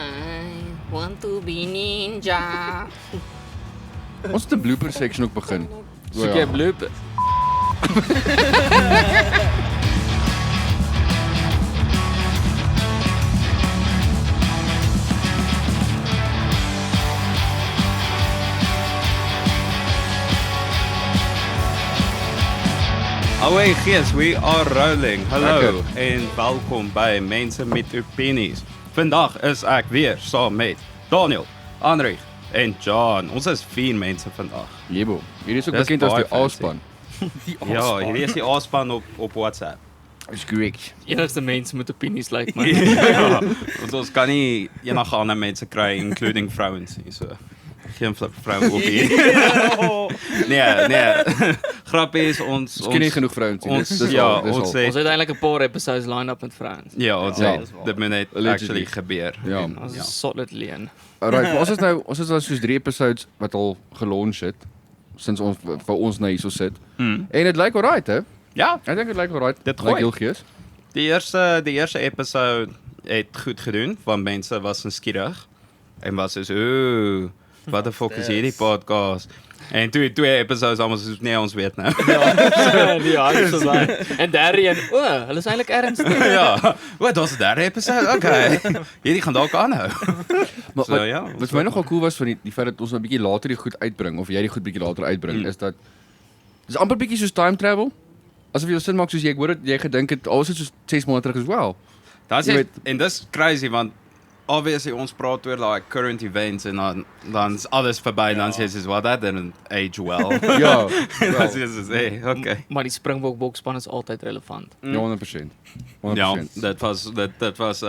I want to be ninja. Ons het 'n blooper section ook begin. Soek jy blooper? Away gees, we are rolling. Hallo Lekker. en welkom by Mense met Opinies. Vandag is ek weer saam met Daniel, Andrich en John. Ons is 4 mense vandag. Jebo. Hierdie is ook Dis bekend as baie die fancy. A-span. Ja, hierdie is die A-span op WhatsApp. Is correct. Enigste mens met opinies lyk my. Ja, want ons kan nie enige ander mense kry, including vrouens nie, so geen vrou op hier. Nee. Grappie is ons Ons ken nie genoeg vrouens nie. ons- Dis ja, al, dis ons al. sê- Ons het eintlik 'n paar episodes line-up met vrouens. Ja, ons Ja, sê dit moet net Allegedly. actually gebeur. Ja. En, Ons is solid leen. Alright, ons is al soos 3 episodes wat al gelaunch het sinds ons vir ons nou hierso sit. En dit lyk alright, hè? Ja, Ek dink dit lyk alright. Dit lyk gooi. heel gees. die eerste episode het goed gedoen, want mense was nuuskierig en was soos, ooh, wat the fuck is hierdie podcast? En twee episodes almal soos, nee, ons weet nou. Ja, die hype is daai. En derde een, hulle is eintlik ernstig. Ja, wat was die derde episode? Okay. Hierdie gaan dalk aanhou. Maar So, ja, wat vir my nogal cool was van die feit dat ons nou 'n bietjie later die goed uitbring of jy die goed bietjie later uitbring, is dat dis amper bietjie soos time travel. Asof jy sin maak soos jy hoor dit jy gedink het alles is soos 6 maande terug as well. Dis Jy weet- en dis crazy want obviously ons praat oor like current events en dan is alles verby dan sê jy soos, well that didn't age well. Ja. En dan wel, sê jy soos, hey, okay. Maar die Springbok bokspan is altyd relevant. Ja, 100%. 100%. Ja, dit was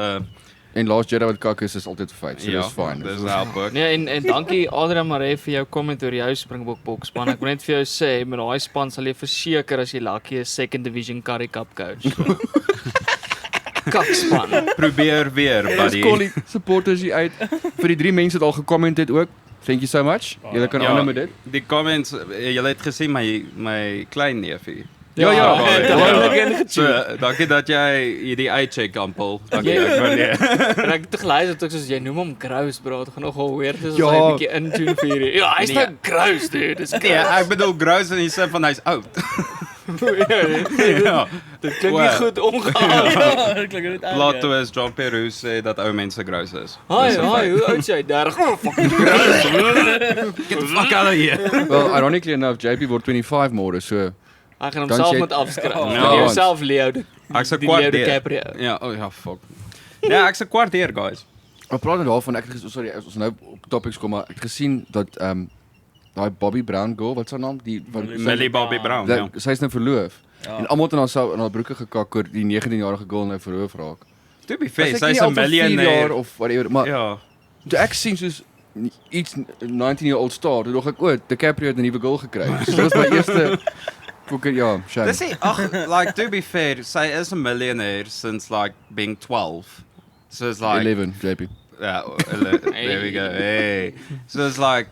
En Last Jedi wat kak is altyd 'n feit. So ja, dis fine. Dis help. Nee, en dankie Adrian Maree vir jou comment oor jou Springbok bokspan. Ek wil net vir jou sê, met daai span sal jy verseker as jy lucky is second division Currie Cup coach. Kakspan. Probeer weer, Ons buddy. call die supporters hier uit. Vir die 3 mense wat al gecomment het ook. Thank you so much. Julle kan aanhou met dit. Die comments, jy het gesien my klein neefie. Ja, het ja. hulle So, dankie dat jy hierdie uitcheck ampel. Dankie Ja. ek waardeer. En ek het te geluister tot soos jy noem hom Grouse bro, dit gaan nogal weer dis Ja. ja. 'n bietjie intune vir hierdie. Ja, hy's Nee. nou Grouse dude. Dis Ja, ek bedoel Grouse en hy sê van hy's oud. Ja. Dit klink nie Wow. goed omgaan. Ja, klink dit uit. Plot twist, John Peru sê dat ou mense Grouse is. Hi, Dis 'n feit. hoe oud is jy? 30. Oh, fucking Grouse. Get the fuck out of here. Well, ironically enough, JP word 25 môre, so Ek gaan Dan homself sê- met afskryf. Ja. Ja, jouself Leo. Ek's 'n Die kwart Leo deur. DiCaprio. Ja, oh ja, fuck. Ja, ek's 'n kwart deur, guys. maar praat net daarvan ek het sorry, as ons nou op topics kom, maar ek het gesien dat daai Bobby Brown girl, wat is haar naam? Die van Millie Bobby Brown, ja. sy's nou verloof. En almal het in haar broeke gekak oor die 19-jarige girl nou verloof raak. To be Was fair, ek sy's nie 'n al vir 4 jaar miljonair. of whatever, maar Ja. toe ek sien soos iets 19-year-old star, toe dog ek, DiCaprio het 'n nuwe girl gekry. So dit was my eerste fucking ja, shame. Dis nie, ag, like to be fair, sy is 'n millionaire since like being 12. So it's like 11, JP. yeah, there we go. Hey. So it's like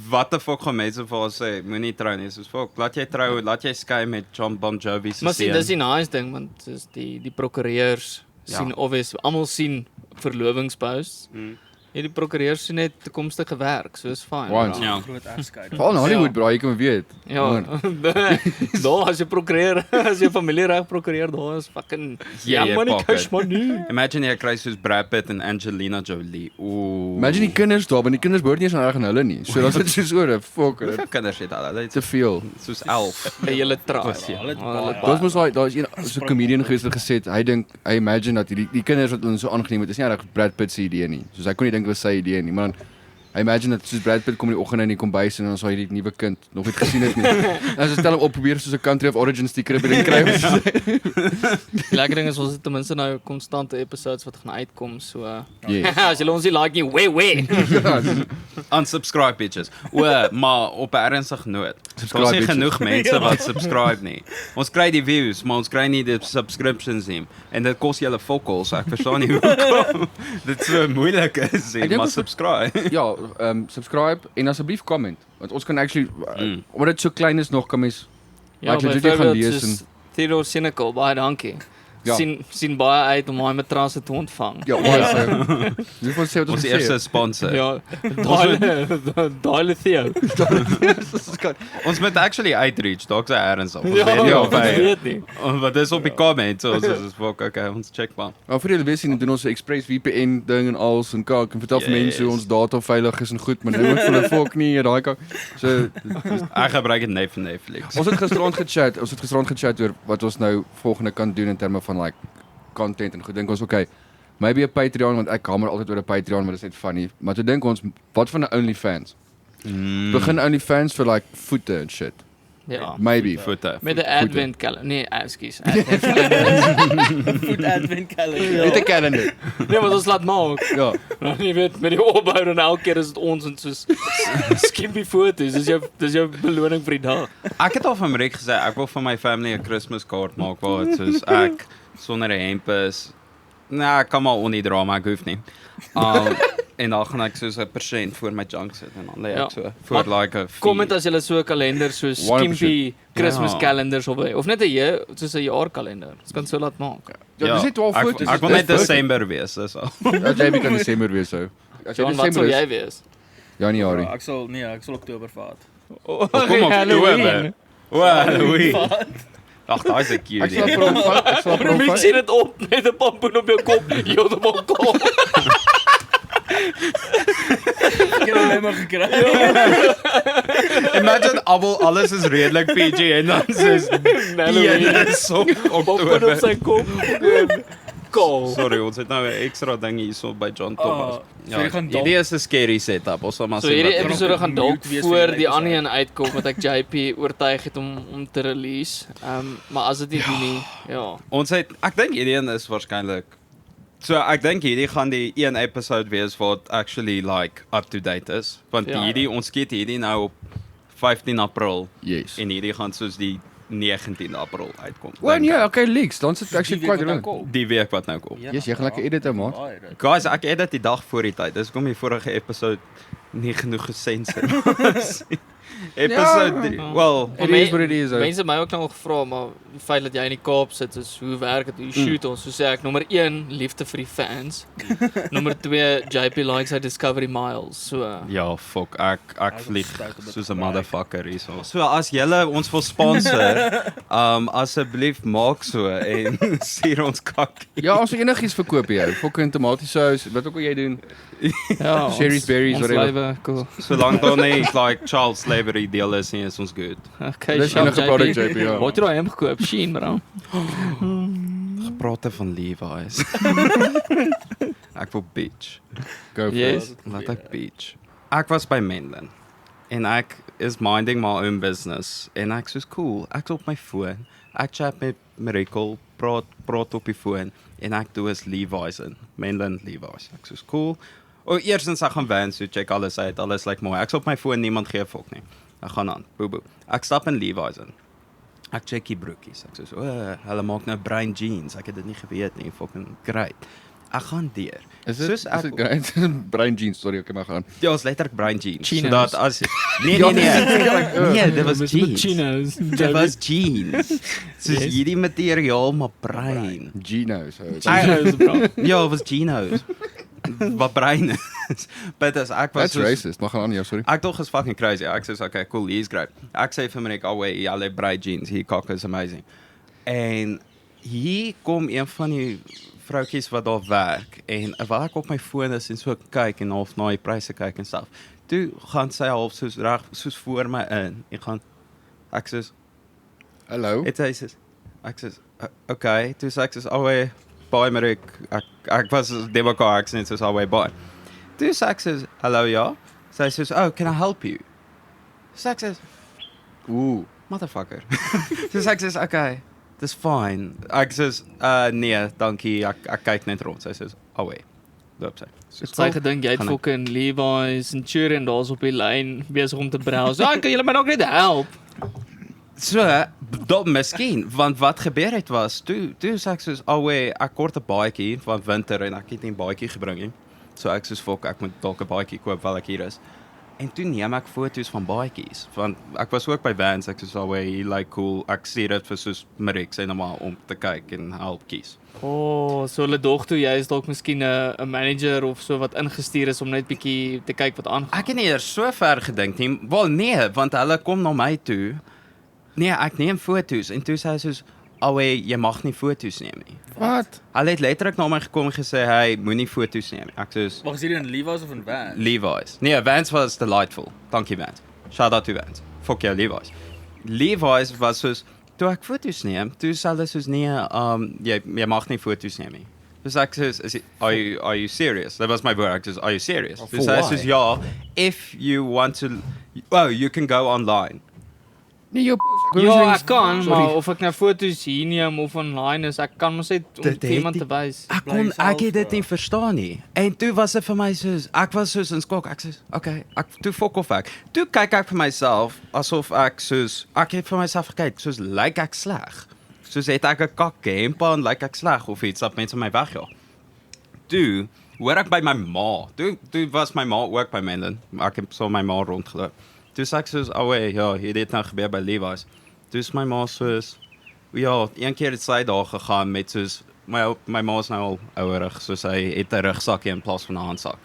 wat the fuck gaan mense vir haar sê, moenie trou nie. Soos fuck, laat jy trou, laat jy skei met John Bon Jovi se Maar sien, seun. dis die nice ding want dis die prokureurs Ja. sien obvious almal sien verlovingsposts. Hierdie prokureurs sien net toekomstige werk, so is fyn. Want- bra. Ja. Groot egskeiding. Veral in Hollywood, bro, jy kan weet. Ja, daar as jy prokureur, as jy familiereg prokureur, daar is fucking Yeah, ja, money, pocket. cash money. Imagine jy kry soos Brad Pitt en Angelina Jolie. Ooh. Imagine die kinders daar, want die kinders behoort nie eens aan hulle nie. So dat is soos oor, fuck, hoeveel kinders het hulle? Hulle het te veel. soos 11. 'n hele traai. Hulle het Hulle baie. Daar's mos daar's een so 'n comedian gewees wat gesê het hy dink hy imagine dat die kinders wat ons so aangeneem het is nie reg Brad Pitt se idee nie. Soos hy kon nie dink dit was sy idee nie, maar dan hy imagine dat soos Brad Pitt kom in die oggend in die kombuis en dan sal hy die nuwe kind nog nie gesien het nie. En so stel hom op probeer soos 'n Country of Origin sticker by die kry. Die lekker ding is ons het ten minste nou konstante episodes wat gaan uitkom, so Yes. as jy ons nie like nie, we. Unsubscribe bitches. Maar op 'n ernstige noot. Subscribe, Ons het nie bitches. genoeg mense wat subscribe nie. Ons kry die views, maar ons kry nie die subscriptions nie. En dit kos julle fokkels, so ek verstaan nie hoekom dit so moeilik is, Ek dink maar ons- subscribe. Ja, subscribe en asseblief comment want ons kan actually omdat dit so klein is nog kan mens Ja, Like, legit jy gaan byvoorbeeld lees soos Theodore Cynical, baie dankie. Ja. sien baie uit om daai matrasse te ontvang. Ja, ons dis wat sê wat Ons ons eerste sê. sponsor. Ja, daai Theo. Ons moet actually outreach, dalk sy erns op. Ons Ja, weet nie of ons hy weet nie. wat is op die comment, so ons is okay, ons check maar. Maar vir julle weet sien doen ons 'n Express VPN ding en alles en kak en vertel vir mense hoe ons data veilig is en goed, maar nou moet hulle fok nie daai kak. So Ek gebruik dit net vir Netflix. ons het gisterand gechat oor wat ons nou volgende kan doen in terme van like content en goed dink ons okay. Maybe 'n Patreon want ek hamer altyd oor 'n Patreon, maar dit is net funny. Maar toe dink ons wat van 'n OnlyFans? Begin OnlyFans vir like voete en shit. Ja. Maybe. Voete. Met 'n advent kalender. Nee, ekskuus. Food advent calendar. Met 'n kalender. Nee, wat ons laat maak. Ja. Nou, jy weet, met die opbou en elke keer is dit ons en soos skimpy foto's. Dis jou beloning vir die dag. Ek het al van Rick gesê ek wil vir my family 'n Christmas kaart maak waar dit soos ek sonder 'n hemp is. Nee, ek kan maar onderdra, maar ek hoef nie. En dan gaan ek soos 'n% voor my junk sit en dan lê Ja. ek so voor like 'n Comment as jy so 'n kalender so 100%. skimpy Christmas Ja. kalenders of net 'n soos 'n jaarkalender. Dit kan so laat maak. Ja, dis net 12 foto's. Ek wil net Desember wees, dis al. Ja, jy kan Desember wees sou. As jy John, wat sal Desember jy is, wees? Januarie. Ek sal Oktober vat. Oh, Kom op, Halloween. Halloween. Ag, daai is 'n Ek cute. sal vir hom vat, ek sal vir hom Mix vat. dit op met 'n pampoen op jou kop. Heeltemal kaal. Ek het hom net maar gekry. Imagine alles is redelik PG en dan is penis op Pampoen op sy kop. Kaal. Sorry, ons het nou 'n ekstra ding hierso by John Thomas. so jy gaan dalk- hierdie is 'n scary setup. Ons sal maar So sien hierdie wat episode gaan dalk mute wees voor vir die die ander episode. een uitkom wat ek JP oortuig het om te release. Maar as dit nie doen nie, ja. ons het ek dink hierdie een is waarskynlik so ek dink hierdie gaan die een episode wees wat actually like up to date is want Ja. hierdie ons skiet hierdie nou op 15 April Yes. en hierdie gaan soos die 19 April uitkom. Well, dink ja, ek. okay, leaks. Dan sit actually quite nou relevant. Die week wat nou kom. Yes, jy gaan lekker edit ou maat. Guys, ek edit die dag voor die tyd. Dis hoekom die vorige episode nie genoeg gesensor was. Episode 3. Well, It is what it is. ou. Mense het my ook nou al gevra, maar die feit dat jy in die Kaap sit, is hoe werk dit? Hoe shoot ons? So sê ek nommer 1, liefde vir die fans. Nommer 2, JP likes hy Discovery Miles. So ja, fuck, ek is vlieg stout om dit soos te 'n gebruik. motherfucker hierso. So as julle ons wil sponsor, asseblief maak so en stuur ons kakkie. Ja, ons wil enigiets verkoop jou. Fucking tomatiesous, wat ook al jy doen. ja, Cherries, berries, ons whatever. lewe, cool. Solank daar nie like child slavery deel is nie, is ons good. Okay, Dis shout enige product JP, ja. Wat het jy hem gekoop? Shein, bro. Geprate van Levi's. Ek wil bitch. Go for Yes. it. Laat ek bitch. Ek was by Menlyn en ek is minding my own business en ek soos cool, ek's op my foon. Ek chat met Miracle, praat op die foon en ek doen is Levi's in. Menlyn Levi's. Ek soos cool. Eerstens ek gaan Vans toe check alles uit. Alles lyk mooi. Ek's op my foon, niemand gee 'n fok nie. Ek gaan aan. Boe. Ek stap in Levi's in. Ek check die broekies. Ek sê, hulle maak nou bruin jeans. Ek het dit nie geweet nie. Fucking great. Ek gaan deur. Is dit Soos ek- great? Brain jeans, sorry, okay, maar gaan. Ja, ons letterlik bruin jeans. Chinos. Sodat as nee, dit was jeans. Chinos. Dit was jeans. Soos Yes. hierdie materiaal maar bruin. Gino, so. Chinos, bro. Ja, het was Geno's. Wat bruin is. But as ek was That's racist. Maar gaan aan jou, sorry. Ek dog is fucking crazy. Ek sê okay, cool, he's great. Ek sê vir my ek, "Oh, ja, hy bruin jeans. Hier kak is amazing." En hier kom een van die vroutjies wat daar werk en terwyl ek op my foon is en so kyk en half na die pryse kyk en stuff. Toe gaan sy half soos reg soos voor my in. Ek sê Hallo. dit hy sê ek sê okay, toe sê ek sê alweer baie maar ek was die mekaar ek sê soos alweer baie. Toe sê ek sê hallo ja. Sy sê oh, can I help you? Sê ek sê Ooh. motherfucker. Toe sê ek sê okay. Dis fine. Ek sê nee, dankie. Ek kyk net rond. Sy sê alweer. Loop sy. Sy gedink jy het Gaan ek- fucking Levi's Centurion daar's op die lyn besig om te browse. Ja, kan julle my nog net help? So, dat miskien, want wat gebeur het was, toe sê ek soos, ek kort 'n baadjie van winter en ek het nie 'n baadjie gebring nie. So ek soos, fok, ek moet dalk 'n baadjie koop while ek hier is. En toe neem ek foto's van baadjies, want ek was ook by Vans, ek soos alweer, he like cool, ek stuur dit vir soos Marix en maar om te kyk en help kies. So hulle dog toe jy is dalk miskien 'n manager of so wat ingestuur is om net bietjie te kyk wat aangaan. Ek het nie eers so ver gedink nie. Wel nee, want hulle kom na my toe. Nee, ek neem foto's en toe sê hy soos, "Alwe, jy mag nie foto's neem nie." Wat? Hulle het letterlik na my gekom en gesê, "Hey, moenie foto's neem nie." Ek soos, Mag is hier in Levi's of in Vans? Levi's. Nee, Vans was delightful. Dankie Vans. Shout out to Vans. Fuck jou Levi's. Levi's was soos, toe ek foto's neem, toe sê hulle soos, "Nee, jy mag nie foto's neem nie." Dus ek soos, are you serious? That was my word. Ek soos, "Are you serious?" Dus hy soos, "Ja, if you want to, you can go online." Nee, jou Ja, ek kan, maar of ek nou foto's hier neem of online is, ek kan mos net om Dit vir het iemand die- te wys. Ek het dit nie verstaan nie. En toe was dit vir my soos, ek was soos in skok. Ek soos, okay, toe fok of ek. Toe kyk ek vir myself asof ek soos, ek het vir myself gekyk, soos lyk ek sleg. Soos het ek 'n kak gamepad en lyk ek sleg of iets dat mense my wegjaag. Toe hoor ek by my ma. Toe was my ma ook by Menlyn. Ek het so my ma rondgeloop. Toe sê ek soos, ja, hier het nou gebeur by Levi's. Toe is my ma soos, ja, een keer het sy daar gegaan met soos, my ma is nou al ouerig, soos hy het 'n rugsakkie in plaas van 'n handsak.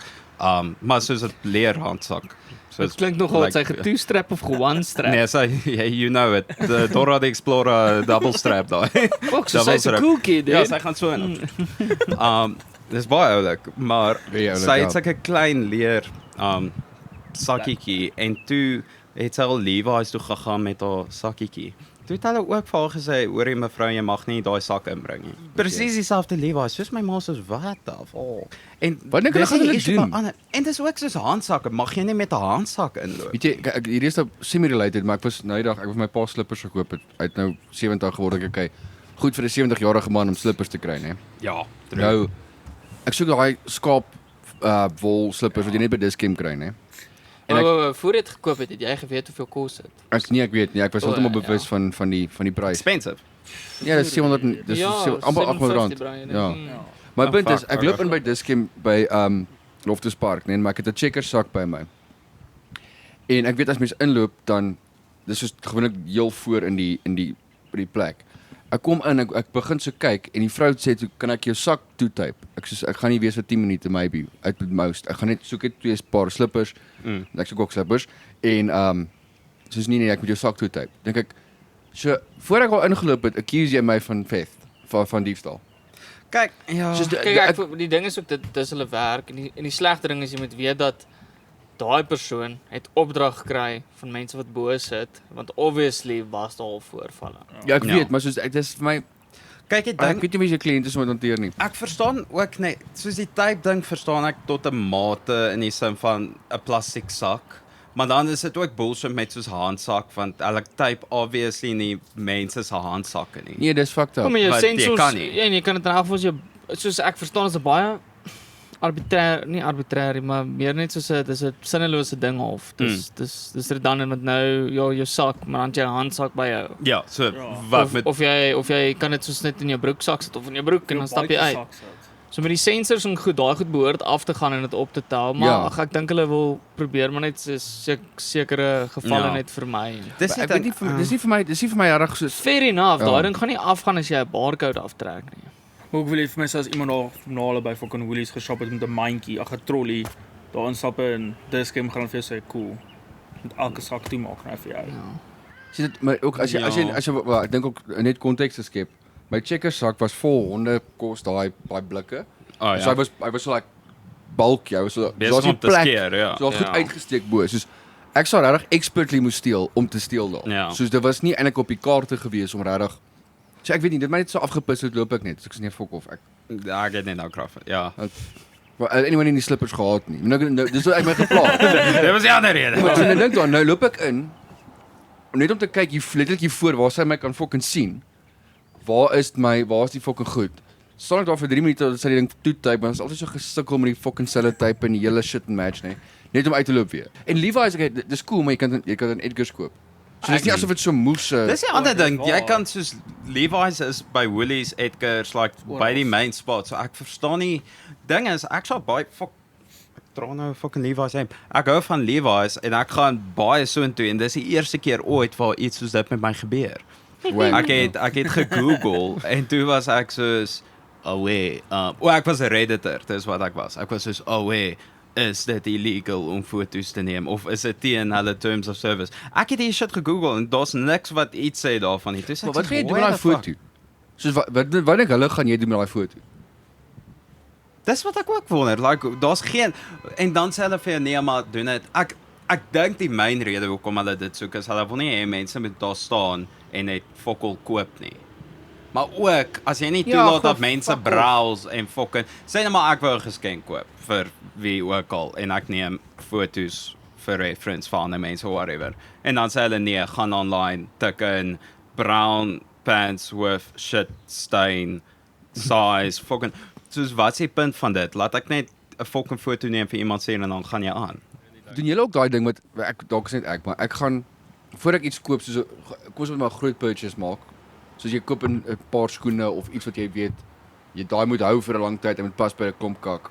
Maar soos 'n leer handsak. Dit klink nogal like, sy getoestrap of geone-strap. Nee, sy, you know it. The Dora the Explorer double strap daai. Ook so sy's 'n cool kid, Ja, sy gaan so in. Dis baie oulik, maar sy het sulke klein leer sakkietjie en toe het sy al Levi's toe gegaan met haar sakkietjie. Toe het hulle ook vir haar gesê, "Hoorie mevrou, jy mag nie daai sak inbring nie." Presies dieselfde Levi's, soos my ma soos, "Wat af?" En Wat dink dis hulle gaan die hulle issue doen? by ander- En dis ook soos handsakke, mag jy nie met 'n handsak inloop. Weet jy, hierdie is nou semi-related, maar ek was nou die dag, ek het my pa slippers gekoop het. Hy het nou 70 geword, ek okay. Goed vir 'n 70-jarige man om slippers te kry, né? Ja, Nou, ek soek daai skaap wol slippers wat jy net by Dis-Chem kry, né? En Voor jy dit gekoop het jy geweet hoeveel kos dit? ek weet nie, ek was heeltemal bewus ja. van die prys. expensive. Ja, dis 700 dis amper 800 rand. Ja. My punt is, ek loop in by Dis-Chem by Loftus Park, nee, maar ek het 'n Checkers sak by my. En ek weet as mens inloop dan dis soos gewoonlik heel voor in die plek. Ek kom in, ek begin so kyk en die vrou sê toe, "Kan ek jou sak toetyp?" Ek gaan nie wees vir 10 minute maybe uit met most. Ek gaan net soek net 2 paar slippers. Ek soek ook slippers en soos nee, ek moet jou sak toetyp. Dink ek so voor ek al ingeloop het, accuse jy my van theft, van diefstal. Kyk, ja. Soos Kyk, die ding is ook dit is hulle werk en die slegte ding is jy moet weet dat daai persoon het opdrag gekry van mense wat bo sit, want obviously was daar al voorvalle. Ja, ek Ja. weet, maar soos dis vir my Kyk, ek weet nie wie se kliënte so moet hanteer nie. Ek verstaan ook net, soos die type ding verstaan ek tot 'n mate in die sin van 'n plastiek sak. Maar dan is dit ook bullshit met soos handsak, want hulle type obviously nie mense se handsakke nie. Nee, dis fucked up. Kom jy Maar sensors, jy kan nie. ja, en jy kan dit in elk geval as jy soos ek verstaan is 'n baie nie arbitrêr, maar meer net soos 'n dis 'n sinnelose ding of dis redundant met nou ja jou sak, maar dan het jy 'n handsak by jou. Ja, so Ja. wat met Of jy kan dit soos net in jou broeksak sit of in jou broek en dan stap jy uit. So met die sensors en goed, daai goed behoort af te gaan en dit op te tel, maar Ja. ek dink hulle wil probeer maar net sekere gevalle Ja. net vermy. dis Ek weet nie dis nie vir my regtig soos Fair enough, Ja. daai ding gaan nie afgaan as jy 'n barcode aftrek nie. Maar ek wil hê vir my sê as iemand daar na hulle by fucking Woolies geshop het met 'n mandjie, 'n trolley, daar instap en Dis-Chem gaan vir jou sê cool. Met elke sak toe maak nou vir jou. Ja. sien dit maar ook as jy wel, ek dink ook net konteks te skep. My Checkers sak was vol honde kos daai blikke. Oh, So hy was so like bulky, hy was so Besig om te skeer, ja. So goed Ja. uitgesteek bo. Soos ek sou regtig expertly moes steel om te steel daar. Ja. Soos dit was nie eintlik op die kaarte gewees om regtig. So ek weet nie, dit my net so afgepis het loop ek net. So ek sê nee, fok of ek. Ja, ek het net nou krag. Ja. Maar anyone in die slippers gehad nie. Nou dis uit my geplaas. Dit was die ander rede. Maar ek dink dan nou loop ek in net om te kyk hier letterlik hier voor waar sy my kan fucking sien. Waar is die fucking goed? Staan ek daar vir 3 minute dat sy die ding toetyp, maar ons is altyd so gesukkel met die fucking sellotape en die hele shit and match, nee. Net om uit te loop weer. En Levi's, okay, dis cool, maar jy kan in Edgar's koop. So dis nie asof dit so moes Dis die ander Ja, dis ding. Jy waar. kan soos Levi's is by Woolies, Edgar's like by die main spot. So ek verstaan nie. Ding is ek sal baie dra nou 'n fucking Levi's hemp. Ek hou van Levi's en ek gaan baie soontoe en dis die eerste keer ooit waar iets soos dit met my gebeur. Ek het gegoogel en toe was ek soos ek was 'n redditor, dis wat ek was. Ek was soos is dit illegal om foto's te neem of is dit teen hulle terms of service? Ek het die shit gegoogel en daar's niks wat iets sê daarvan nie. Maar wat gaan jy doen met daai foto? Soos wat dink hulle gaan jy doen met daai foto? Dis wat ek ook wonder. Like daar's geen en dan sê hulle vir jou nee, maar doen dit. Ek dink die main rede hoekom hulle dit soek is hulle wil nie hê mense moet daar staan en net fokol koop nie. Maar ook as jy nie toelaat dat mense browse en fucking sê net maar ek wou 'n geskenk koop vir wie ook al en ek neem foto's vir reference van ander mense whatever. En dan sê hulle nee, gaan online tik in brown pants with shit stain size fucking soos wat is die punt van dit? Laat ek net 'n fucking foto neem vir iemand sê en dan gaan jy aan. Doen julle ook daai ding met dalk is net ek, maar ek gaan voor ek iets koop soos ek moet maar 'n groot purchase maak. Soos jy koop 'n paar skoene of iets wat jy weet jy daai moet hou vir 'n lang tyd en moet pas by 'n klomp kak.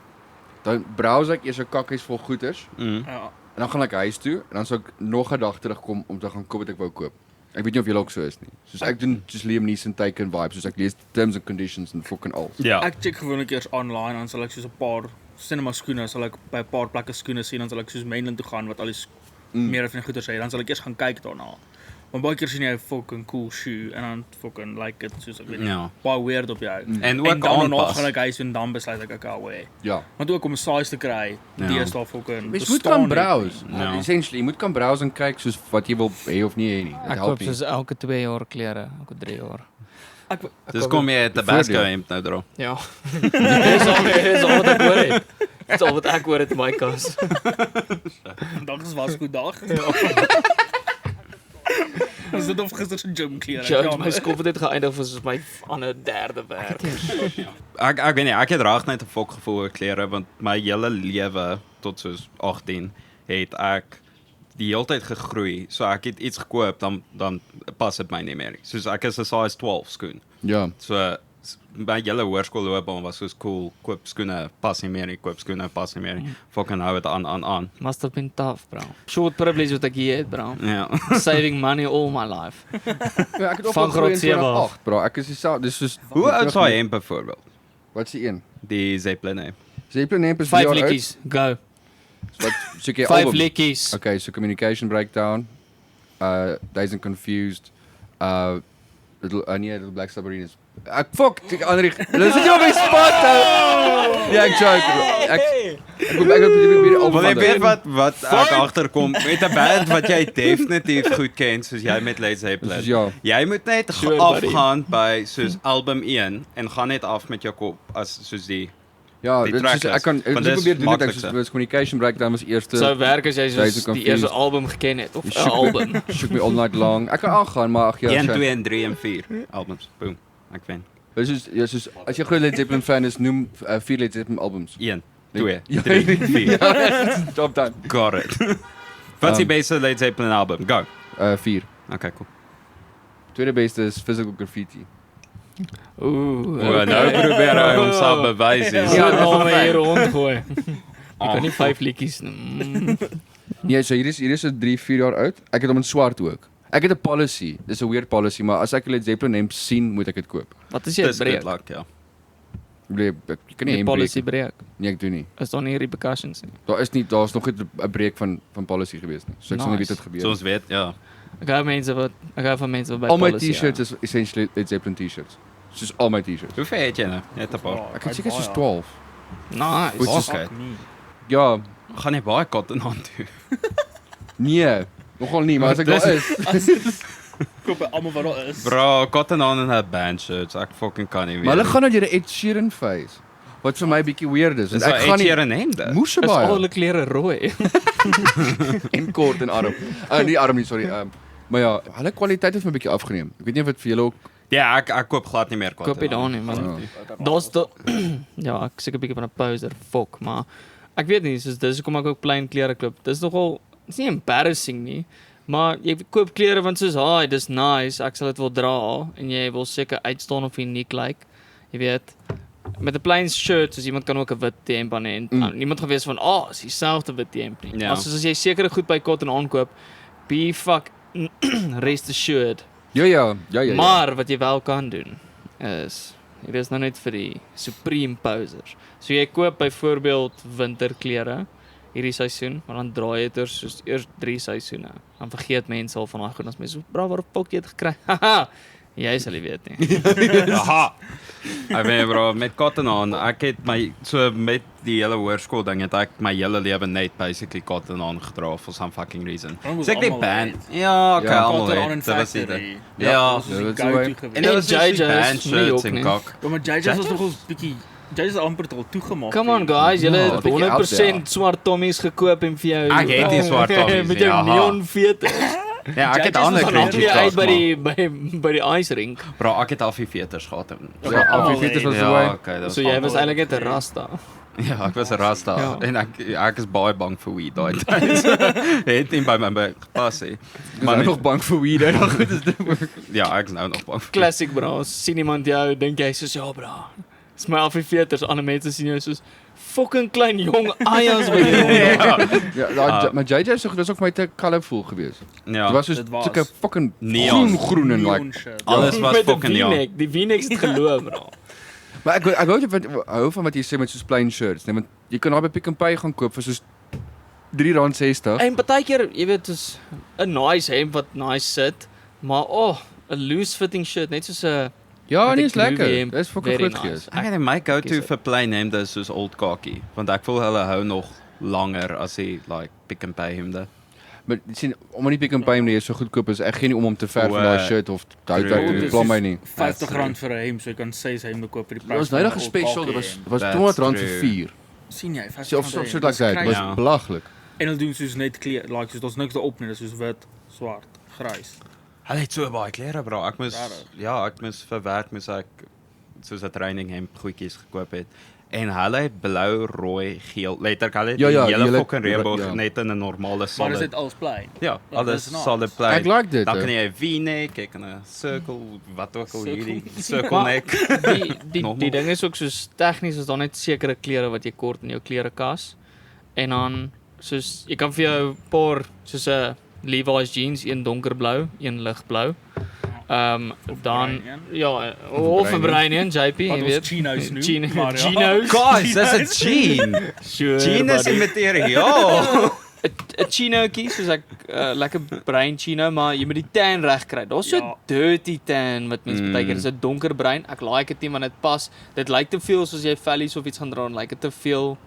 Dan browse ek eers 'n kakkies vol goeders Ja. en dan gaan ek huis toe en dan sal ek nog 'n dag terugkom om te gaan koop wat ek wou koop. Ek weet nie of julle ook so is nie. Soos ek doen soos Liam Neeson teken vibes, soos ek lees terms and conditions en fucking al. Ja. Ek check gewoonlik eers online, dan sal ek soos 'n paar cinema skoene, sal ek by 'n paar plekke skoene sien, dan sal ek soos Mainland toe gaan wat al die meer van die goeders het, dan sal ek eers gaan kyk daarna. Maar baie keer sien jy 'n fucking cool shoe en dan fucking like it soos ek weet nie, Ja. baie weird op jou. En ook dan nog aanpas. gaan ek huis en dan besluit ek okay. Ja. Want ook om 'n size te kry, Ja. die is daar fucking Mens moet kan browse. Ja. Essentially, jy moet kan browse en kyk soos wat jy wil hê of nie hê nie. Dit Ek help koop nie. soos elke 2 jaar klere, elke 3 jaar. Dis kom jy 'n Tabasco voordeel. hemp nou dra. Ja. Dis al wat ek hoor het. Dis al wat ek hoor het in my kas. Vandag is wasgoed dag. Ons het of gister se gym klere. Jones, my skop het geëindig vir soos my ander derde werk. Ek weet nie, ek het reg net 'n fok gevoel oor klere want my hele lewe tot soos 18 het ek die hele tyd gegroei. So ek het iets gekoop dan pas dit my nie meer nie. Soos ek is 'n size 12 skoen. Ja. So my hele hoërskoolloopbaan was soos cool, koop skoene pas nie meer nie, koop skoene pas nie meer nie. Fucking hou dit aan. Must have been tough, bro. Short privilege wat ek hier het, bro. Ja. Saving money all my life. Ja, ek het Van opgegroei in graad 7 af. 2008, bro. Ek is dieselfde. Dis soos Hoe oud is hy hemp byvoorbeeld? Wat is die een? Die Zeppelin hemp. Zeppelin hemp is 5 jaar oud. likkies, go. Wat soek jy 5 album? likkies. Okay, so Communication Breakdown, Dazed and Confused, Little Black Submarines. Ek fuck, ek Andri. Dis nie op my spot. Ja, ek joke. Ek wil weer album. Maar jy weet wat ek agterkom met 'n band wat jy definitief goed ken soos jy met Led Zeppelin. Soos ja. Jy moet net Sure, afgaan by soos album 1 en gaan net af met jou kop as soos die Ja, die dit is tracklist. ek kan ek Want probeer dis doen dit maklikste. soos Communication Breakdown was eerste. Sou werk as jy Dazed and soos die Confused. eerste album geken het of Die 'n shook album. Shook me all night long. Ek kan aangaan, maar ag ja. 1, shit. 2 en 3 en 4 albums. Boom. Ek wen. Dis is ja, soos as jy 'n groot Led Zeppelin fan is, noem 4 Led Zeppelin albums. 1, 2, Ja, 3, 4. Job done. Got it. Wat is die beste Led Zeppelin album? Go. 4. Okay, cool. Tweede beste is Physical Graffiti. Ooh. Nou probeer hy homself bewys. Ja, Ja, nou vir hier rondgooi. Ek kan nie 5 likkies nie. Nee, so hier is 'n 3-4 jaar oud. Ek het hom in swart ook. Ek het 'n policy. Dis 'n weird policy, maar as ek 'n Led Zeppelin hemp sien, moet ek dit koop. Wat is jy Dis breek? good luck, ja. Ek bedoel, jy kan nie Die hemp policy breek. breek. Nee, ek doen nie. Is daar nie repercussions nie? Daar's nog nie 'n breek van policy gewees nie. So ek sal nie weet Nice. wat gebeur. So ons weet, ja. Ek hou van mense wat by Al my policy T-shirts hou. is essentially Led Zeppelin T-shirts. Soos al my T-shirts. Hoeveel het jy nou? Net 'n paar. Ek het seker soos 12. Nice. Goed. Okay. Ja, Gaan jy baie cotton aan toe? nee, nogal nie, maar as ek daar is. Koop by almal wat daar is. Bro, cotton on in 'n band shirts. Ek fucking kan nie meer. Maar hulle gaan nou deur 'n Ed Sheeran phase. Wat vir my 'n bietjie weird is. Dis Want ek gaan nie een hemde. moes Is al baie hulle klere rooi. en kort en arm. Nie arm nie, sorry. Maar ja, hulle kwaliteit het my 'n bietjie afgeneem. Ek weet nie of dit vir julle ook Ja, ek koop glad nie meer cotton. Koop jy daar nie, man. Ja. Daar's ja, ek seker 'n bietjie van 'n poser, fok, maar ek weet nie, soos dis hoekom ek ook plain klere koop. Dis nogal dis nie embarrassing nie, maar jy koop klere want soos, "Haai, dis nice, ek sal dit wil dra" en jy wil seker uitstaan of uniek lyk. Jy weet. met 'n plain shirt, soos iemand kan ook 'n wit hemp aan hê en niemand gaan wees van, is dieselfde wit hemp nie. Ja. Maar soos as jy sekere goed by Cotton On koop, be fuck rest assured. Ja. Maar wat jy wel kan doen is hier is nou net vir die supreme posers. So jy koop byvoorbeeld winterklere hierdie seisoen, maar dan draai jy dit soos eers 3 seisoene. Dan vergeet mense al van daai goed, as mense so, "Bra, waar fok jy dit gekry?" Haha. Jy sal nie weet nie. Aha. Ek weet bro, met Cotton On, ek het met die hele hoërskool ding het ek my hele lewe net basically Cotton On gedra for some fucking reason. Ons Ek die almal band. het. Ja, okay, almal Cotton On het. en Dit was dit. Factory. Ja. Ons is die Dit is go-to hoe- En geweest. dit was En die JJ's band nie ook shirts en nie. kak. Ja, maar JJ's was nog ons bietjie JJ's is amper al toegemaak. Come on guys, julle Ja, het dit is 100% out swart tommies gekoop en vir jou Ek het die swart tommies, met jou ja. neon veters. Ja, ek het JJ's ander was Dan cringy jy uit stuff, by maar die ice rink. bro, ek het al 4 veters gehad. Ja, Alfie was Ja, so okay, dat So was jy was eintlik net 'n rasta. Ja, ek was 'n rasta Ja. en ek is baie bang vir weed daai tyd. Het nie by my gepas nie. Maar nog bang vir weed, hè. Dan goed is dit. Ja, ek is nou nog bang vir. Classic bro, sien iemand jou, dink jy soos ja bro. Dis my Alfie veters, ander mense sien jou soos fucking klein jong eiers wat jy. Ja, maar JJ se was ook vir my te colourful geweest. Ja. Dit was soos Dit was. sulke fucking Neon. groen en like. Neon shit. Alles was Met 'n fucking ja. V-neck, die V-necks het geloof bro. Maar ek hou van wat jy sê met soos plain shirts, nee, want jy kan daar by Pick n Pay gaan koop vir soos R3.60. En partykeer, jy weet, is 'n nice hemp wat nice sit, maar 'n loose fitting shirt, net soos 'n Ja, met nee, die is lekker. groovy hemp, Dit is fucking very goed nice. geweest. Ek het my go-to Kies vir plain hemde is soos old khaki, want ek voel hulle hou nog langer as die like Pick n Pay hemde. Maar sien, omdat die Pick n Pay nie so goedkoop is, ek gee nie om te verf van O, daai shirt of te hou true. uit Dit nie. is Pla my soos nie. R50 vir 'n hemp, so jy kan 6 hemde koop vir die Dit prys. was nou nog 'n special, dit was That's R200 vir true. 4. sien jy, So R50. of so like that. Dit was Ja. belaglik. En hulle doen soos net kleur, like soos daar's niks daarop nie, dis soos wit, swart, grys. Hulle het so baie klere bro. Ek Regtig? moes vir werk ek soos 'n training hemp goedjies gekoop het. En hulle het blou, rooi, geel. Letterlik hulle het Ja, die ja, hele julle- fucking reënboog ja. net in 'n normale Maar is solid. dit alles plain? Ja, Ja, alles dis nice. solid plain. Ek like dit. Dan kan hè. jy 'n V-neck, jy kan 'n circle, wat ook al Circle. hierdie circle neck. die Normaal. ding is ook soos tegnies is daar net sekere klere wat jy kort in jou klerekas. En dan soos jy kan vir jou 'n paar soos 'n Levi's jeans, een donkerblou, een ligblou. Dan bruin een. ja, of 'n bruin een, JP, Wat jy ons weet. chinos noem. Chino- maar ja. chinos. Guys, dis 'n jean. Sure, Jean is buddy. materiaal. 'n chinootjie soos ek lekker bruin chino, maar jy moet die tan reg kry. Daar's so Ja. dirty tan wat mense partykeer is 'n donkerbruin. Ek like dit nie want dit pas. Dit lyk te veel soos jy vellies of iets gaan dra, dan lyk dit te veel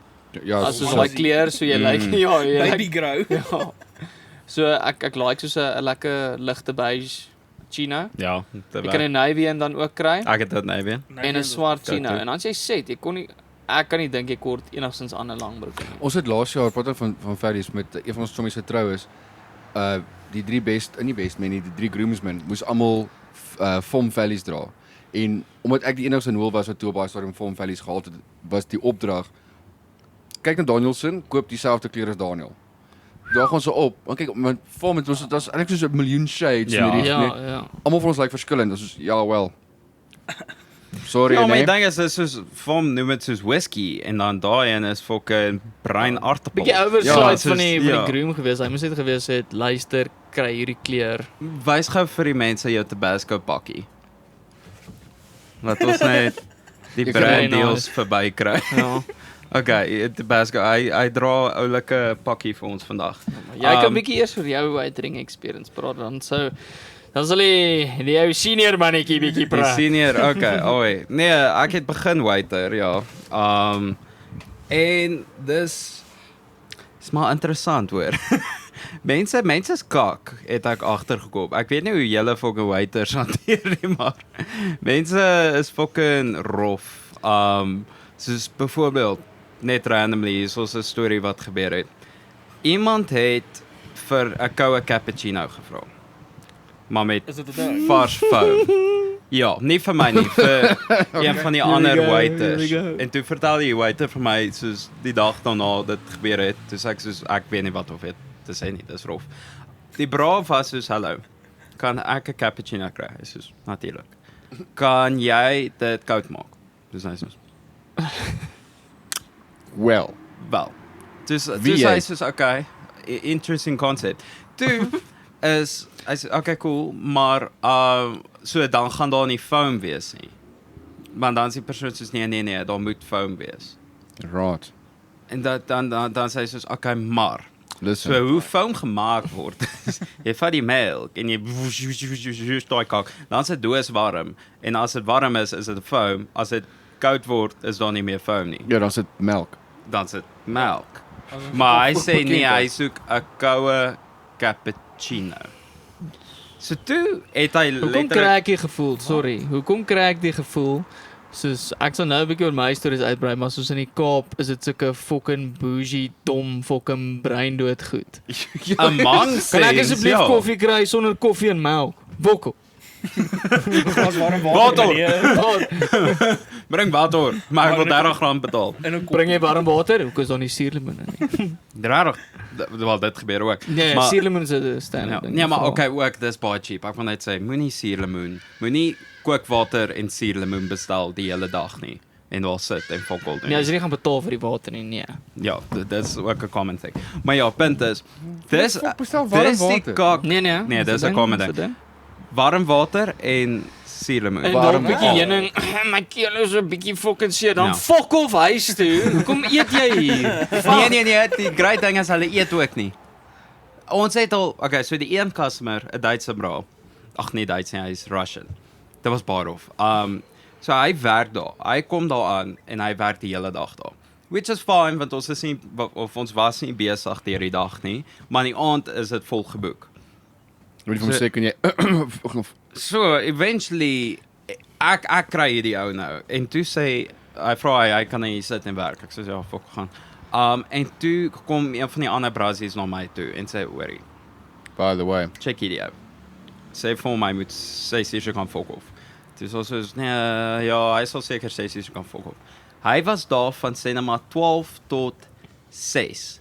Ja, as soos so- daai kleur so jy lyk ja, jy Baby lyk grow. ja. So ek like soos 'n lekker ligte beige chino. Ja, Jy kan 'n navy en dan ook kry Ek het dit nou weer. en 'n swart go chino. to. En dan jy sê jy kon nie ek kan nie dink jy kort enigstens aan 'n langbroek nie. Ons het laas jaar praat van Ferries met een van ons sommies getrou is. Die 3 nie best men nie, die 3 groomsmen moes almal Vom Valleys dra. En omdat ek die enigste in Hoel was wat toe op daai stadium Vom Valleys gehad het, was die opdrag kyk na Danielson, koop dieselfde klere as Daniel. Daar gaan ons op. Want kyk, met Vom het ons dit was eintlik soos 'n miljoen shades Ja. in die Ja, rigting. ja. Almal van ons lyk verskillend. Ons is ja, wel. Sorry, Ja, maar nee. die ding is soos Vom noem dit soos whisky en dan daai een is fucking bruin aartappel. Bietjie oversight Ja, van die ja. groom gewees. Hy moes net gewees het, luister, kry hierdie kleur. Wys gou vir die mense jou Tabasco pakkie. Laat ons net die Jy kan brand nie deals verby kry. Ja. Okay, Tabasco, hy dra 'n oulike pakkie vir ons vandag. Jy kan bietjie eers vir jou uitdring experience praat dan sal die jou senior mannetjie bietjie Die praat. senior, okay, oi. Nee, ek het begin waiter, ja. En dis is maar interessant hoor. mense is kak, het ek agtergekom. Ek weet nie hoe julle fucking waiters hanteer nie, maar mense is fucking rof. Soos byvoorbeeld net randomly is ons 'n storie wat gebeur het. Iemand het vir 'n koue cappuccino gevra. Maar met Is dit 'n ding? vars foam. Ja, nie vir my nie, vir een van die Here we ander go, waiters. here we go. En toe vertel die waiter vir my soos die dag daarna dit gebeur het. Toe sê ek soos ek weet nie wat of dit te sê nie, dis rof. Die braaf was soos hallo. Kan ek 'n cappuccino kry? Hy soos natuurlik. Kan jy dit koud maak? Dis hy soos Wel. Wel. Dus Wie hy jy? soos okay, interesting concept. Toe is hy sê okay cool, maar so dan gaan daar nie foam wees nie. Want dan is die persoon soos nee, daar moet foam wees. Right. En dan sê hy soos okay, maar Listen. so hoe foam gemaak word. Jy vat die melk en jy daai kak, dan is dit dooswarm en as dit warm is dit foam, as dit koud word is daar nie meer foam nie. Ja, dan sit melk. Dan is dit melk. Maar hy sê nee, hy soek 'n koue cappuccino. So toe het hy Hoekom kry ek die gevoel? Sorry. Hoekom kry ek die gevoel? Soos ek sal nou 'n bietjie oor my stories uitbrei, maar soos in die Kaap is dit sulke fucking bougie, dom, fucking breindood goed. 'n man sê Kan ek asseblief koffie kry sonder koffie en melk? Wokkel. Glas warm Water. nee. Bring water, maar ek wil R30 betaal. In 'n kop. Bring jy warm water? Hoekom is daar nie suurlemoene nie? R30. Wel dit gebeur ook. Nee, Maar- suurlemoen is 'n standaard Ja, ding. nee, maar Veral. okay, ook dis baie cheap. Ek wil net sê, moenie suurlemoen, moenie kookwater en suurlemoen bestel die hele dag nie en daar sit en fokol doen. Nee, as jy nie gaan betaal vir die water nie, nee. Ja, dis ook 'n common thing. Maar ja, punt is, dis bestel warm dis die water? kak Nee, dis 'n common ding. Warm water en suurlemoen. En Warm dan 'n bietjie water. heuning. My keel is 'n bietjie fucking seer. Dan Ja. fok off huis toe. Hoekom eet jy hier? Nee, die great ding is hulle eet ook nie. Ons het al, okay, so die een customer, 'n Duitse bra. Ag nee, Duits nie, hy is Russian. Dit was Barhof. So hy werk daar. Hy kom daar aan en hy werk die hele dag daar. Which is fine want ons is nie of ons was nie besig deur die dag nie, maar in die aand is dit vol geboek. Moet jy vir my So- sê kan jy So eventually ek kry hierdie ou nou en toe sê hy vra hy kan hier sit en werk. Ek sê ja, fok gaan. En toe kom een van die ander brassies na my toe en sê hoorie, by the way. check hierdie ou. Sê vir my moet 6 uur kan fok off. Dis soos nee, ja, hy sal seker 6 uur kan fok off. Hy was daar van sê net maar 12 tot 6.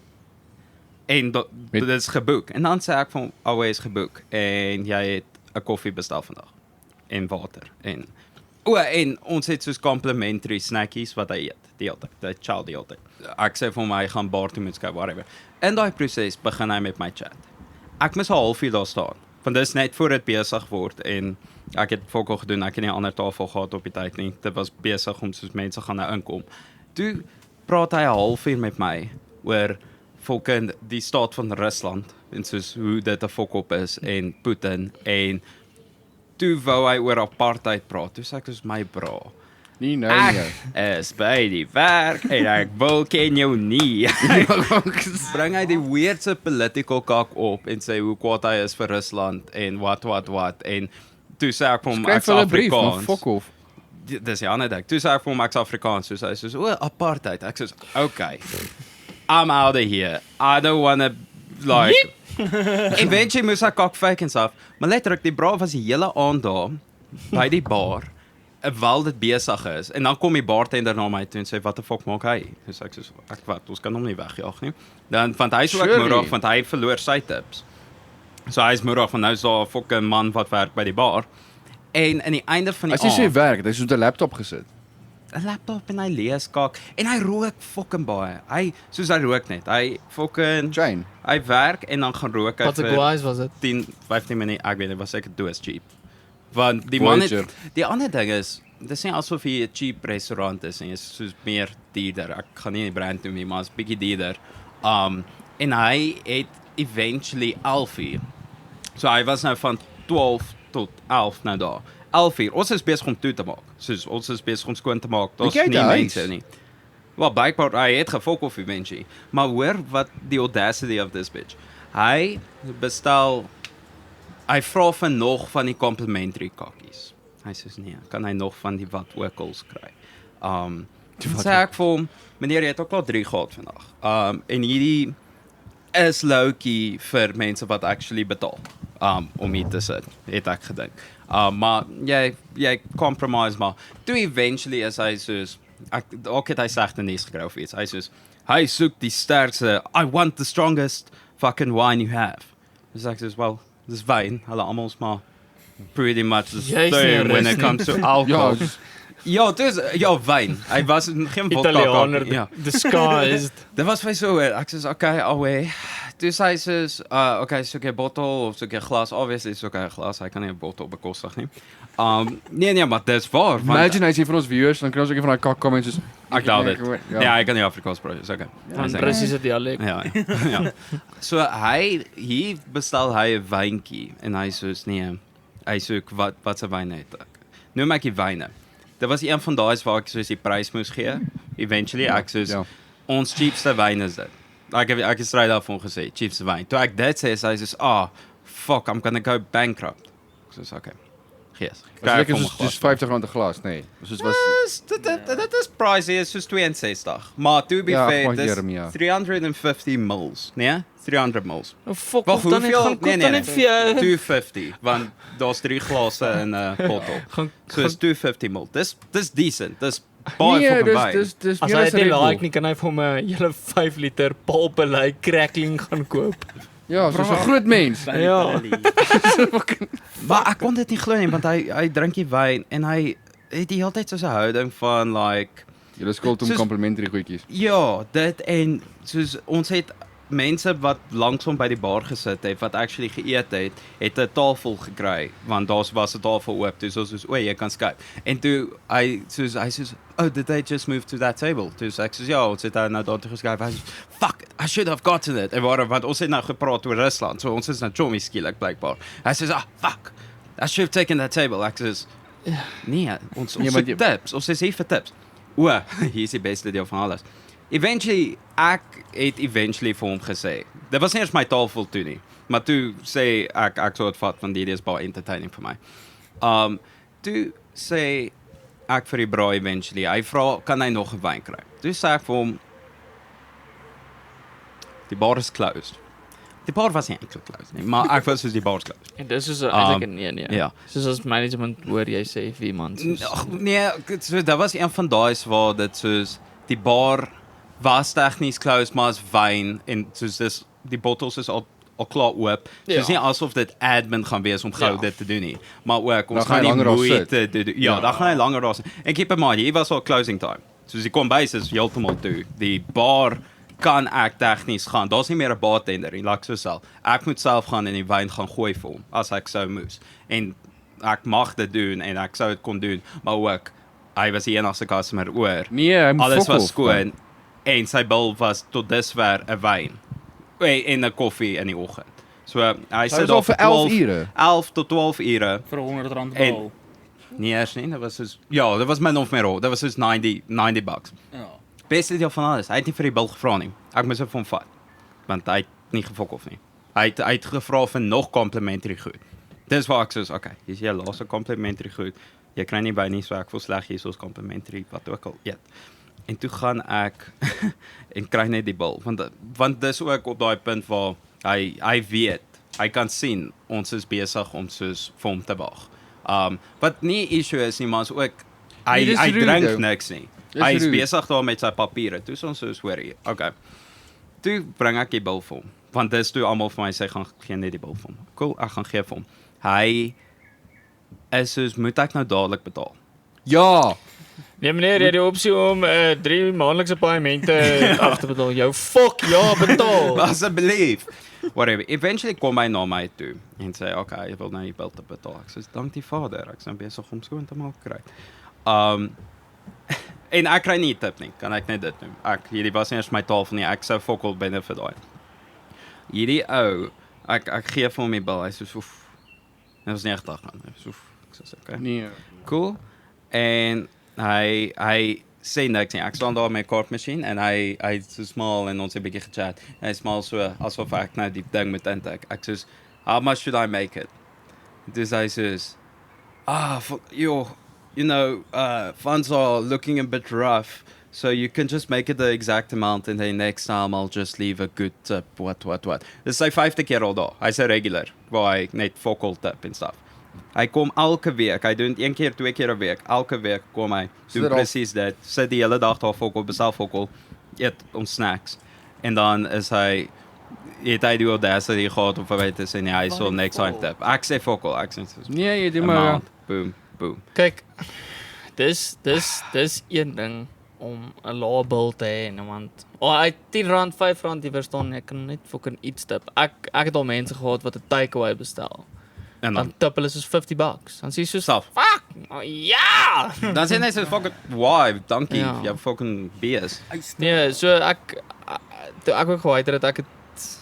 En dit is geboek. En dan sê ek van always geboek en jy het 'n koffie bestel vandag en water en en ons het soos complimentary snackies wat hy eet die hele tyd, die child die hele tyd. Ek sê vir my hy gaan bar toe met sky whatever. In daai proses begin hy met my chat. Ek mis 'n halfuur daar staan. Want dis net voor dit besig word en ek het fokol gedoen, ek het nie 'n ander tafel gehad op die tyd nie. Dit was besig om soos mense gaan nou inkom. Toe praat hy 'n halfuur met my oor fucking die staat van Rusland en soos hoe dit 'n fokop is en Putin en toe wou hy oor apartheid praat. Toe sê ek dis my bra. Nie nou Ek nie. is by die werk en ek wil ken jou nie. Bring hy die weirdste political kak op en sê hoe kwaad hy is vir Rusland en wat en toe sê ek vir hom Skryf ek's hulle 'n brief, maar Afrikaans. fuck off. Dis die ander ding. Toe sê ek vir hom ek's Afrikaans, soos hy soos o, apartheid. Ek sê okay. I'm out of here. I don't want to like eventually moes ek kak fake en stuff. Maar letterlik die bra was die hele aand daar by die bar. Wel dit besig is en dan kom die bartender na my toe en sê wat die fuck maak hy? So ek sê ek wat, ons kan hom nie wegjaag nie. Dan want hy so ook Surely. moedig want hy verloor sy tips. So hy is moedig van nou is daar 'n fucking man wat werk by die bar. En aan die einde van die As jy sê aand werk, hy het so 'n laptop gesit. 'n laptop en hy lees kak en hy rook fucking baie. Hy soos hy rook net. Hy fucking Jane. hy werk en dan gaan rook hy Wat 'n guys was dit? 10, 15 minute, ek weet nie, was seker doos cheap. Want die man Voyager. het, die ander ding is, dis nie asof hy 'n cheap restaurant is en is soos meer duurder. Ek gaan nie die brand noem nie, maar is bietjie duurder. En hy het eventually 11 uur. So hy was nou van 12 tot 11 nou daar. 11 uur. Ons is besig om toe te maak. Soos ons is besig om skoon te maak. Daar's Kyk uit nie die mense huis. nie. Wel, blykbaar hy het gefok of eventually. Maar hoor wat die audacity of this bitch. Hy bestel hy vra vir nog van die complimentary kakkies. Hy sê nee, kan hy nog van die wat okels kry. Toe sê ek vir hom, meneer jy het ook al 3 gehad vandag. En hierdie is low-key vir mense wat actually betaal om hier te sit, het ek gedink. Maar jy compromise maar. Toe eventually is hy soos ook het hy slegte nuus gekry of iets. Hy soos hy soek die sterkste. I want the strongest fucking wine you have. Dis ek soos well, dis wyn. Hulle almal is maar pretty much the Jy's nie same when rus it nie. comes to alcohol. Ja, Ja, dus ja, wyn. Hy was geen vodka. Italianer, Ja. disguised. Dit was vir so ek sê okay, away. Dus hy sê okay, soek jy bottel of soek jy glas? Obviously soek hy 'n glas. Hy kan nie 'n bottel bekostig nie. Nee, maar dis waar. Imagine hy sê vir ons viewers dan kry ons ook van daai kak comments soos Ek dink dit. Ja. Ja, hy kan nie Afrikaans praat, is okay. Van presiese dialek. Ja. So hier bestel hy 'n wyntjie en hy soos nee, hy soek wat se wyn het ek. Nou maak hy wyne. Dit was een van daai waar ek soos die prys moes gee. Eventually ek soos ons cheapste wyn is dit. Ek het straight af hom gesê, cheapste wyn. Toe ek dit sê, hy sê fuck, I'm gonna go bankrupt. Ek sê okay. Yes. Dit is soos R50 'n glas, nee. Soos was Dit is pricey, is soos 62. Maar to be fair, dis 350 mils, nee? 300 mils. Oh fuck, Wacht, of dan net hoeveel? gaan koop dan net vir jou. 250, want daar's 3 glase in 'n bottel. So is 250 mil. Dis decent. Dis baie nee, fucking wyn. dis As meer hy as dit Red Bull. like nie, kan hy vir hom 'n hele 5 liter Palpelay crackling gaan koop. Ja, soos 'n groot mens. Ja. Maar ek kon dit nie glo nie, want hy drink die wyn en hy het die hele tyd so 'n houding van like Julle skuld om Soos- complimentary goedjies. ja, dit en soos ons het mense wat langs hom by die bar gesit het wat actually geëet het 'n tafel gekry want daar was 'n tafel oop toe soos o jy kan Skype en toe hy soos oh did they just move to that table toe sê ek soos ja ons het nou daar toe geskryf hy sê fuck I should have gotten it en want ons het nou gepraat oor Rusland so ons is nou chommy skielik blykbaar hy sê fuck I should have taken that table ek sê nee ons maar soek tips ons is hier vir tips hier is die beste deel van alles. Eventually, ek het eventually vir hom gesê. Dit was nie eers my tafel toe nie, maar toe sê ek sou dit vat van die is baie entertaining vir my. Toe sê ek vir die bra eventually, hy vra kan hy nog 'n wyn kry. Toe sê ek vir hom die bar is closed. Die bar was nie eintlik closed nie, maar ek was soos die bar is closed. En dis is eintlik nee. Ja. Soos as management hoor jy sê vir iemand soos Nee, so, dat was een van daai waar dit soos die bar was tegnies closed, maar is wyn en soos dis die bottels is al klaar oop. Soos nie asof dit admin gaan wees om gou dit te doen nie. Maar ook ons gaan nie moeite doen. Ja, dan gaan hy langer daar sit. En keep in mind, hier was al closing time. Soos die kombuis is heeltemal toe. Die bar kan ek tegnies gaan. Daar's nie meer 'n bartender nie, like so self. Ek moet self gaan en die wyn gaan gooi vir hom as ek sou moes. En ek mag dit doen en ek sou dit kon doen, maar ook hy was die enigste customer oor. Nee, hy moet Alles fokol, was skoon en sy bil was tot dusver 'n wyn. En 'n koffie in die oggend. So hy sit was daar al vir 11 ure. 11 tot 12 ure. Vir R100 En- betaal. Nee, eers nie, dit was soos ja, dit was min of meer al. Dit was soos 90 bucks. Ja. Beste deel van alles, hy het nie vir die bil gevra nie. Ek moes dit vir hom vat. Want hy het nie gefok of nie. Hy het gevra vir nog complimentary goed. Dis waar ek soos, okay, hier's jou laaste complimentary goed. Jy kry nie by nie, so ek voel sleg hier soos complimentary wat ook al eet. En toe gaan ek en kry net die bil want dis ook op daai punt waar hy weet, hy kan sien ons is besig om soos vir hom te wag. Wat nie issue is nie, maar is ook hy Nee, dis rude, drink though. niks nie. Dis Hy is rude. besig daar met sy papiere. Toe is ons soos hoor hier. Okay. Toe bring ek die bil vir hom, want dis toe almal vir my sê gaan gee net die bil vir hom. Cool, ek gaan gee vir hom. Hy is soos moet ek nou dadelik betaal. Ja. nee meneer, jy het die opsie om 3 maandelikse paaiemente af te betaal. Jou fuck ja, betaal. Asseblief. Whatever. Eventually kom hy na my toe en sê, okay, ek wil nou die bil te betaal. Ek sê, dank die Vader, ek is nou besig om skoon te maak kry. En ek kry nie 'n tip nie, kan ek net dit doen. Hierdie was nie eens my tafel nie, ek sou fokol binne vir daai. Hierdie ou, ek gee vir hom die bil, hy sê, oef, dit was 90 man, hy sê, oef, ek sê, okay. Nee. Cool. En hy sê niks nie. Ek staan daar met 'n kaartmasjien en hy so smal en ons het 'n bietjie gechat. Hy smal so asof ek nou die ding moet intik. Ek sê, how much should I make it? Dis hy sê, you know, funds are looking a bit rough. So you can just make it the exact amount and then next time I'll just leave a good tip, what. Dis sy 5de keer al daar. Hy's 'n regular, waar hy net fokol tip en stuff. Hy kom elke week, hy doen 1 keer, 2 keer 'n week. Elke week kom hy, doen presies dit. Sit die hele dag daar fokol, bestel fokol, eet ons snacks. En dan is hy het hy die audacity gehad om vir my te sê nee, hy sal next time tip. Ek sê fokol, ek sê Nee, jy doen maar amount, boom. Kyk, dis een ding om 'n lae bil te hê, want hy R10, R5, jy verstaan, ek kan net fucking iets tip. Ek het al mense gehad wat 'n takeaway bestel. En Dan tip hulle soos $50. Dan sê jy soos Self. fuck. Oh, ja. Dan sê hy so fucking why, dankie, Ja. jy fucking BS. Nee, so toe ek ook gewaiter het, ek het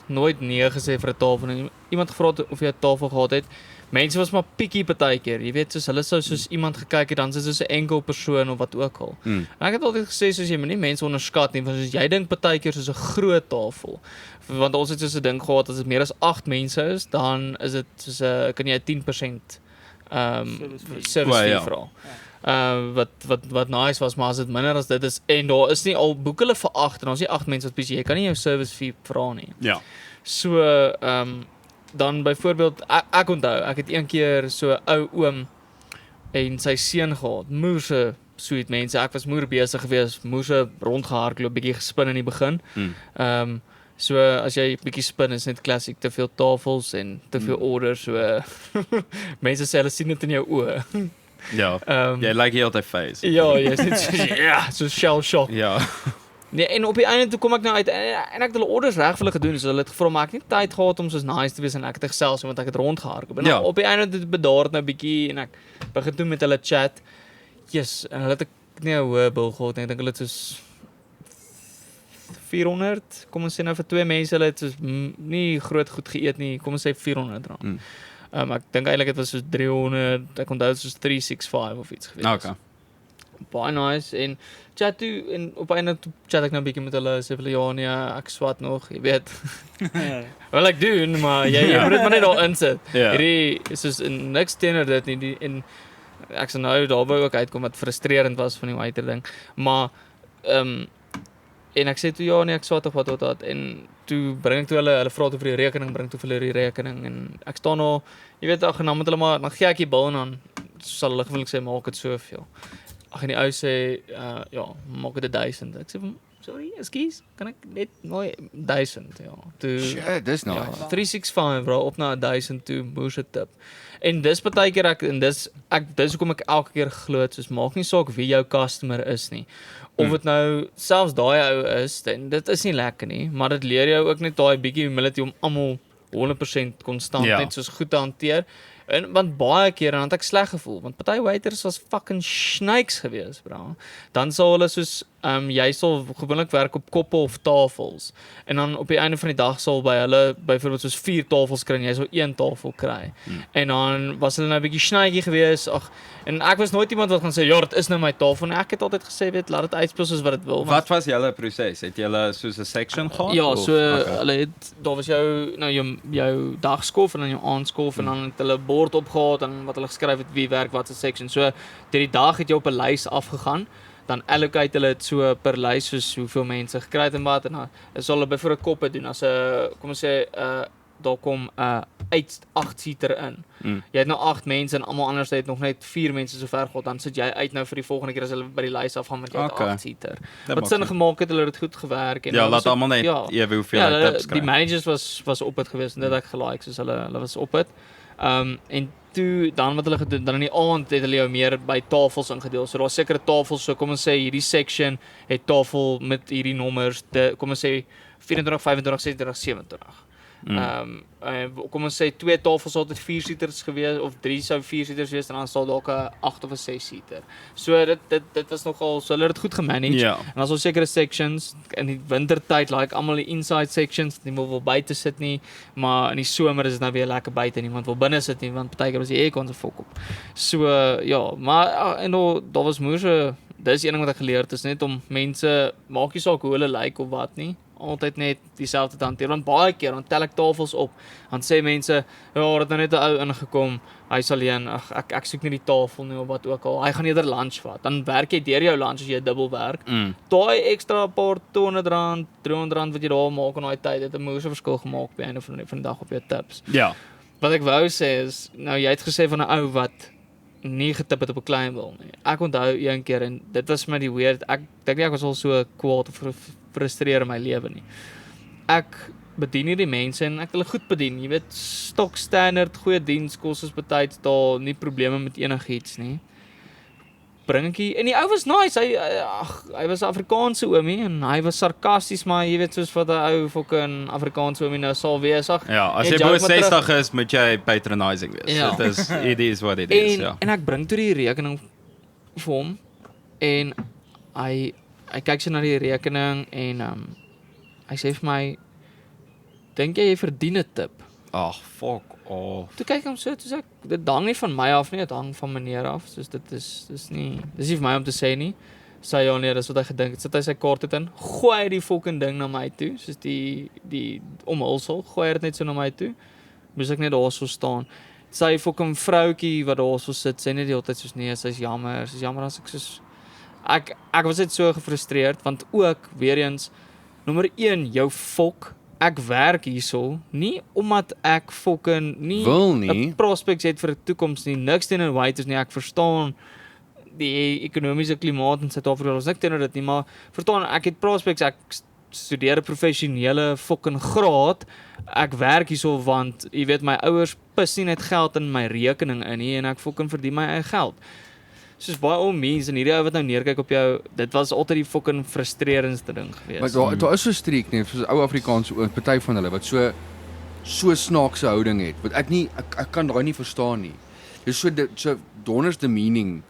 nooit nee gesê vir 'n tafel nie. Iemand gevra het of jy 'n tafel gehad het. Mense was maar picky partykeer. Jy weet, soos hulle sou soos iemand gekyk het, dan is dit soos 'n enkel persoon of wat ook al. En ek het altyd gesê soos jy moenie mense onderskat nie, want soos jy dink partykeer soos 'n groot tafel. Want ons het soos 'n ding gehad as dit meer as 8 mense is, dan is dit soos 'n kan jy 'n 10% service fee Ja. vra. Wat nice was, maar as dit minder as dit is en daar is nie al boek hulle vir 8 en ons is 8 mense wat jy kan nie jou service fee vra nie. Ja. So dan byvoorbeeld ek onthou, ek het een keer so 'n ou oom en sy seun gehad. Moerse sweet mense. Ek was moer besig geweest, moerse rondgehardloop, bietjie gespin in die begin. So as jy bietjie spin is net klassiek te veel tafels en te veel orders, so mense sê hulle sien dit in jou oë. Ja. Jy lyk hier altyd face. Ja, jy's net so shell shock. Ja. Nee, en op die einde toe kom ek nou uit en ek het hulle orders reg vir hulle gedoen, so hulle het gevra maar ek het nie tyd gehad om soos nice te wees en ek het gesels want ek het rondgehardloop. En op die einde het bedaar dit nou bietjie en ek begin toe met hulle chat. Yes, en hulle het nie 'n hoë bil gehad nie. Ek dink hulle het soos 400, kom ons sê nou vir 2 mense, hulle het soos nie groot goed geëet nie, kom ons sê R400. Ek dink eintlik dit was soos 300, ek onthou dit soos 365 of iets gewees. Okay. Baie nice en chat toe en op einde toe chat ek nou 'n bietjie met hulle, sê hulle ja nee, ek swat nog, jy weet. Wel ek doen, maar jy moet dit maar net daar insit. Hierdie is soos niks teenoor dit nie en ek sê nou daarby ook uitkom wat frustrerend was van die waiter ding. Maar en ek sê toe ja nee, ek swat of wat en toe bring ek toe hulle vra toe vir die rekening, bring toe vir hulle die rekening en ek staan nou, jy weet ag nou met hulle maar dan gee ek die bil en dan sal hulle gewoonlik sê maak dit soveel. Ag en die ou sê ja, maak dit 1000. Ek sê sorry, ekskuus, kan ek net mooi 1000 ja. Toe Shit, dis nice. Ja, 365 bro op na 1000 toe moes dit tip. En dis partykeer dis hoekom ek elke keer glo soos maak nie saak wie jou customer is nie. Of dit nou selfs daai ou is, en dit is nie lekker nie, maar dit leer jou ook net daai bietjie humility om almal 100% konstant net soos goed te hanteer. En want baie keer dan het ek sleg gevoel want party waiters was fucking snakes geweest, bro. Dan sal hulle soos jy sal gewoonlik werk op koppe of tafels. En dan op die einde van die dag sal by hulle byvoorbeeld soos 4 tafels kry en jy sal 1 tafel kry. En dan was hulle nou 'n bietjie snakie geweest. Ag, en ek was nooit iemand wat gaan sê ja, dit is nou my tafel nie. Ek het altyd gesê weet laat dit uitspeel soos wat dit wil. Wat was julle proses? Het julle soos 'n section gehad? Ja, so hulle het daar was jou dagskof en dan jou aandskof en dan het hulle bord opgehaal en wat hulle geskryf het wie werk wat se section. So deur die dag het jy op 'n lys afgegaan. Dan allocate hulle dit so per lys soos hoeveel mense gekry het en wat en dan sal hulle byvoorbeeld koppe doen as 'n kom ons sê daar kom 8 seater in. Jy het nou 8 mense en almal anders het nog net 4 mense so ver gehad, dan sit jy uit nou vir die volgende keer as hulle by die lys afgaan met jy 8 seater. Wat sin gemaak het hulle dit goed gewerk en ja, laat almal net ewe hoeveel tips kry. Die managers was op dit gewees en dit het ek gelike soos hulle was op dit. En toe dan wat hulle gedoen, dan in die aand het hulle jou meer by tafels ingedeel. So daar's sekere tafels, so kom ons sê hierdie section het tafel met hierdie nommers, kom ons sê 24, 25, 26, 27. Kom ons sê 2 tafels sal altyd 4 seaters gewees of 3 sou 4 seaters wees en dan sal dalk 'n 8 of 'n 6 seater. So dit was nogal so hulle het dit goed gemanage. Ja. En as ons sekere sections in die wintertyd almal die inside sections, niemand wil buite sit nie, maar in die somer is dit nou weer lekker buite, niemand wil binne sit nie want partykeer was die aircon se fok op. So ja, maar en daar was moeë dis een ding wat ek geleer het is net om mense maak nie saak hoe hulle lyk of wat nie. Altyd net dieselfde te hanteer. Want baie keer dan tel ek tafels op. Dan sê mense, ja, het nou net 'n ou ingekom. Hy's alleen. Ag ek soek nie die tafel nie of wat ook al. Hy gaan eerder lunch vat. Dan werk jy deur jou lunch as jy dubbel werk. Daai ekstra paar R200, R300 wat jy daar maak in daai tyd het 'n moeëse verskil gemaak by einde van die dag op jou tips. Ja. Wat ek wou sê is, nou jy het gesê van 'n ou wat nie getip het op 'n klein bil nie. Ek onthou een keer en dit was my die weird. Ek dink nie ek was al so kwaad of frustreer in my lewe nie. Ek bedien hierdie mense en ek hulle goed bedien. Jy weet, stok standaard, goeie diens, kos is betyds daar, nie probleme met enigiets nie. bring ek hier en die ou was nice. Hy was 'n Afrikaanse oomie en hy was sarkasties, maar jy weet soos wat 'n ou fucking Afrikaanse oomie nou sal wees. Ja, as en jy joke bo maar terug. 60 is, moet jy patronizing wees. Ja. It is what it is, ja. En ek bring toe die rekening vir hom en hy kyk so na die rekening en hy sê vir my, dink jy verdien 'n tip? Ag, fuck off. Toe kyk hom so, toe sê ek, dit hang nie van my af nie, dit hang van meneer af. Soos dis nie vir my om te sê nie. Sê ja nee, dis wat hy gedink het. Sit hy sy kaart in, gooi hy die fucking ding na my toe, soos die omhulsel, gooi hy dit net so na my toe. Moes ek net daar so staan. Sy fucking vroutjie wat daar so sit, sê net die hele tyd soos nee, sy's jammer as ek soos ek was net so gefrustreerd want ook weer eens nommer 1 jou fok. Ek werk hierso nie omdat ek fucking Wil nie. 'n prospects het vir 'n toekoms nie. Niks teenoor waiters nie. Ek verstaan die ekonomiese klimaat in Suid-Afrika. Ons niks teenoor dit nie, maar verstaan ek het prospects, ek studeer 'n professionele fucking graad. Ek werk hierso want jy weet my ouers pis nie net geld in my rekening in nie en ek fucking verdien my eie geld. Soos by all means en hierdie ou wat nou neerkyk op jou, dit was altyd die fucking frustrerendste ding gewees. Maar daar is so 'n streek nie, soos ou Afrikaanse ook, party van hulle wat so snaakse houding het. Wat ek kan daai nie verstaan nie. Dis so donders demeaning.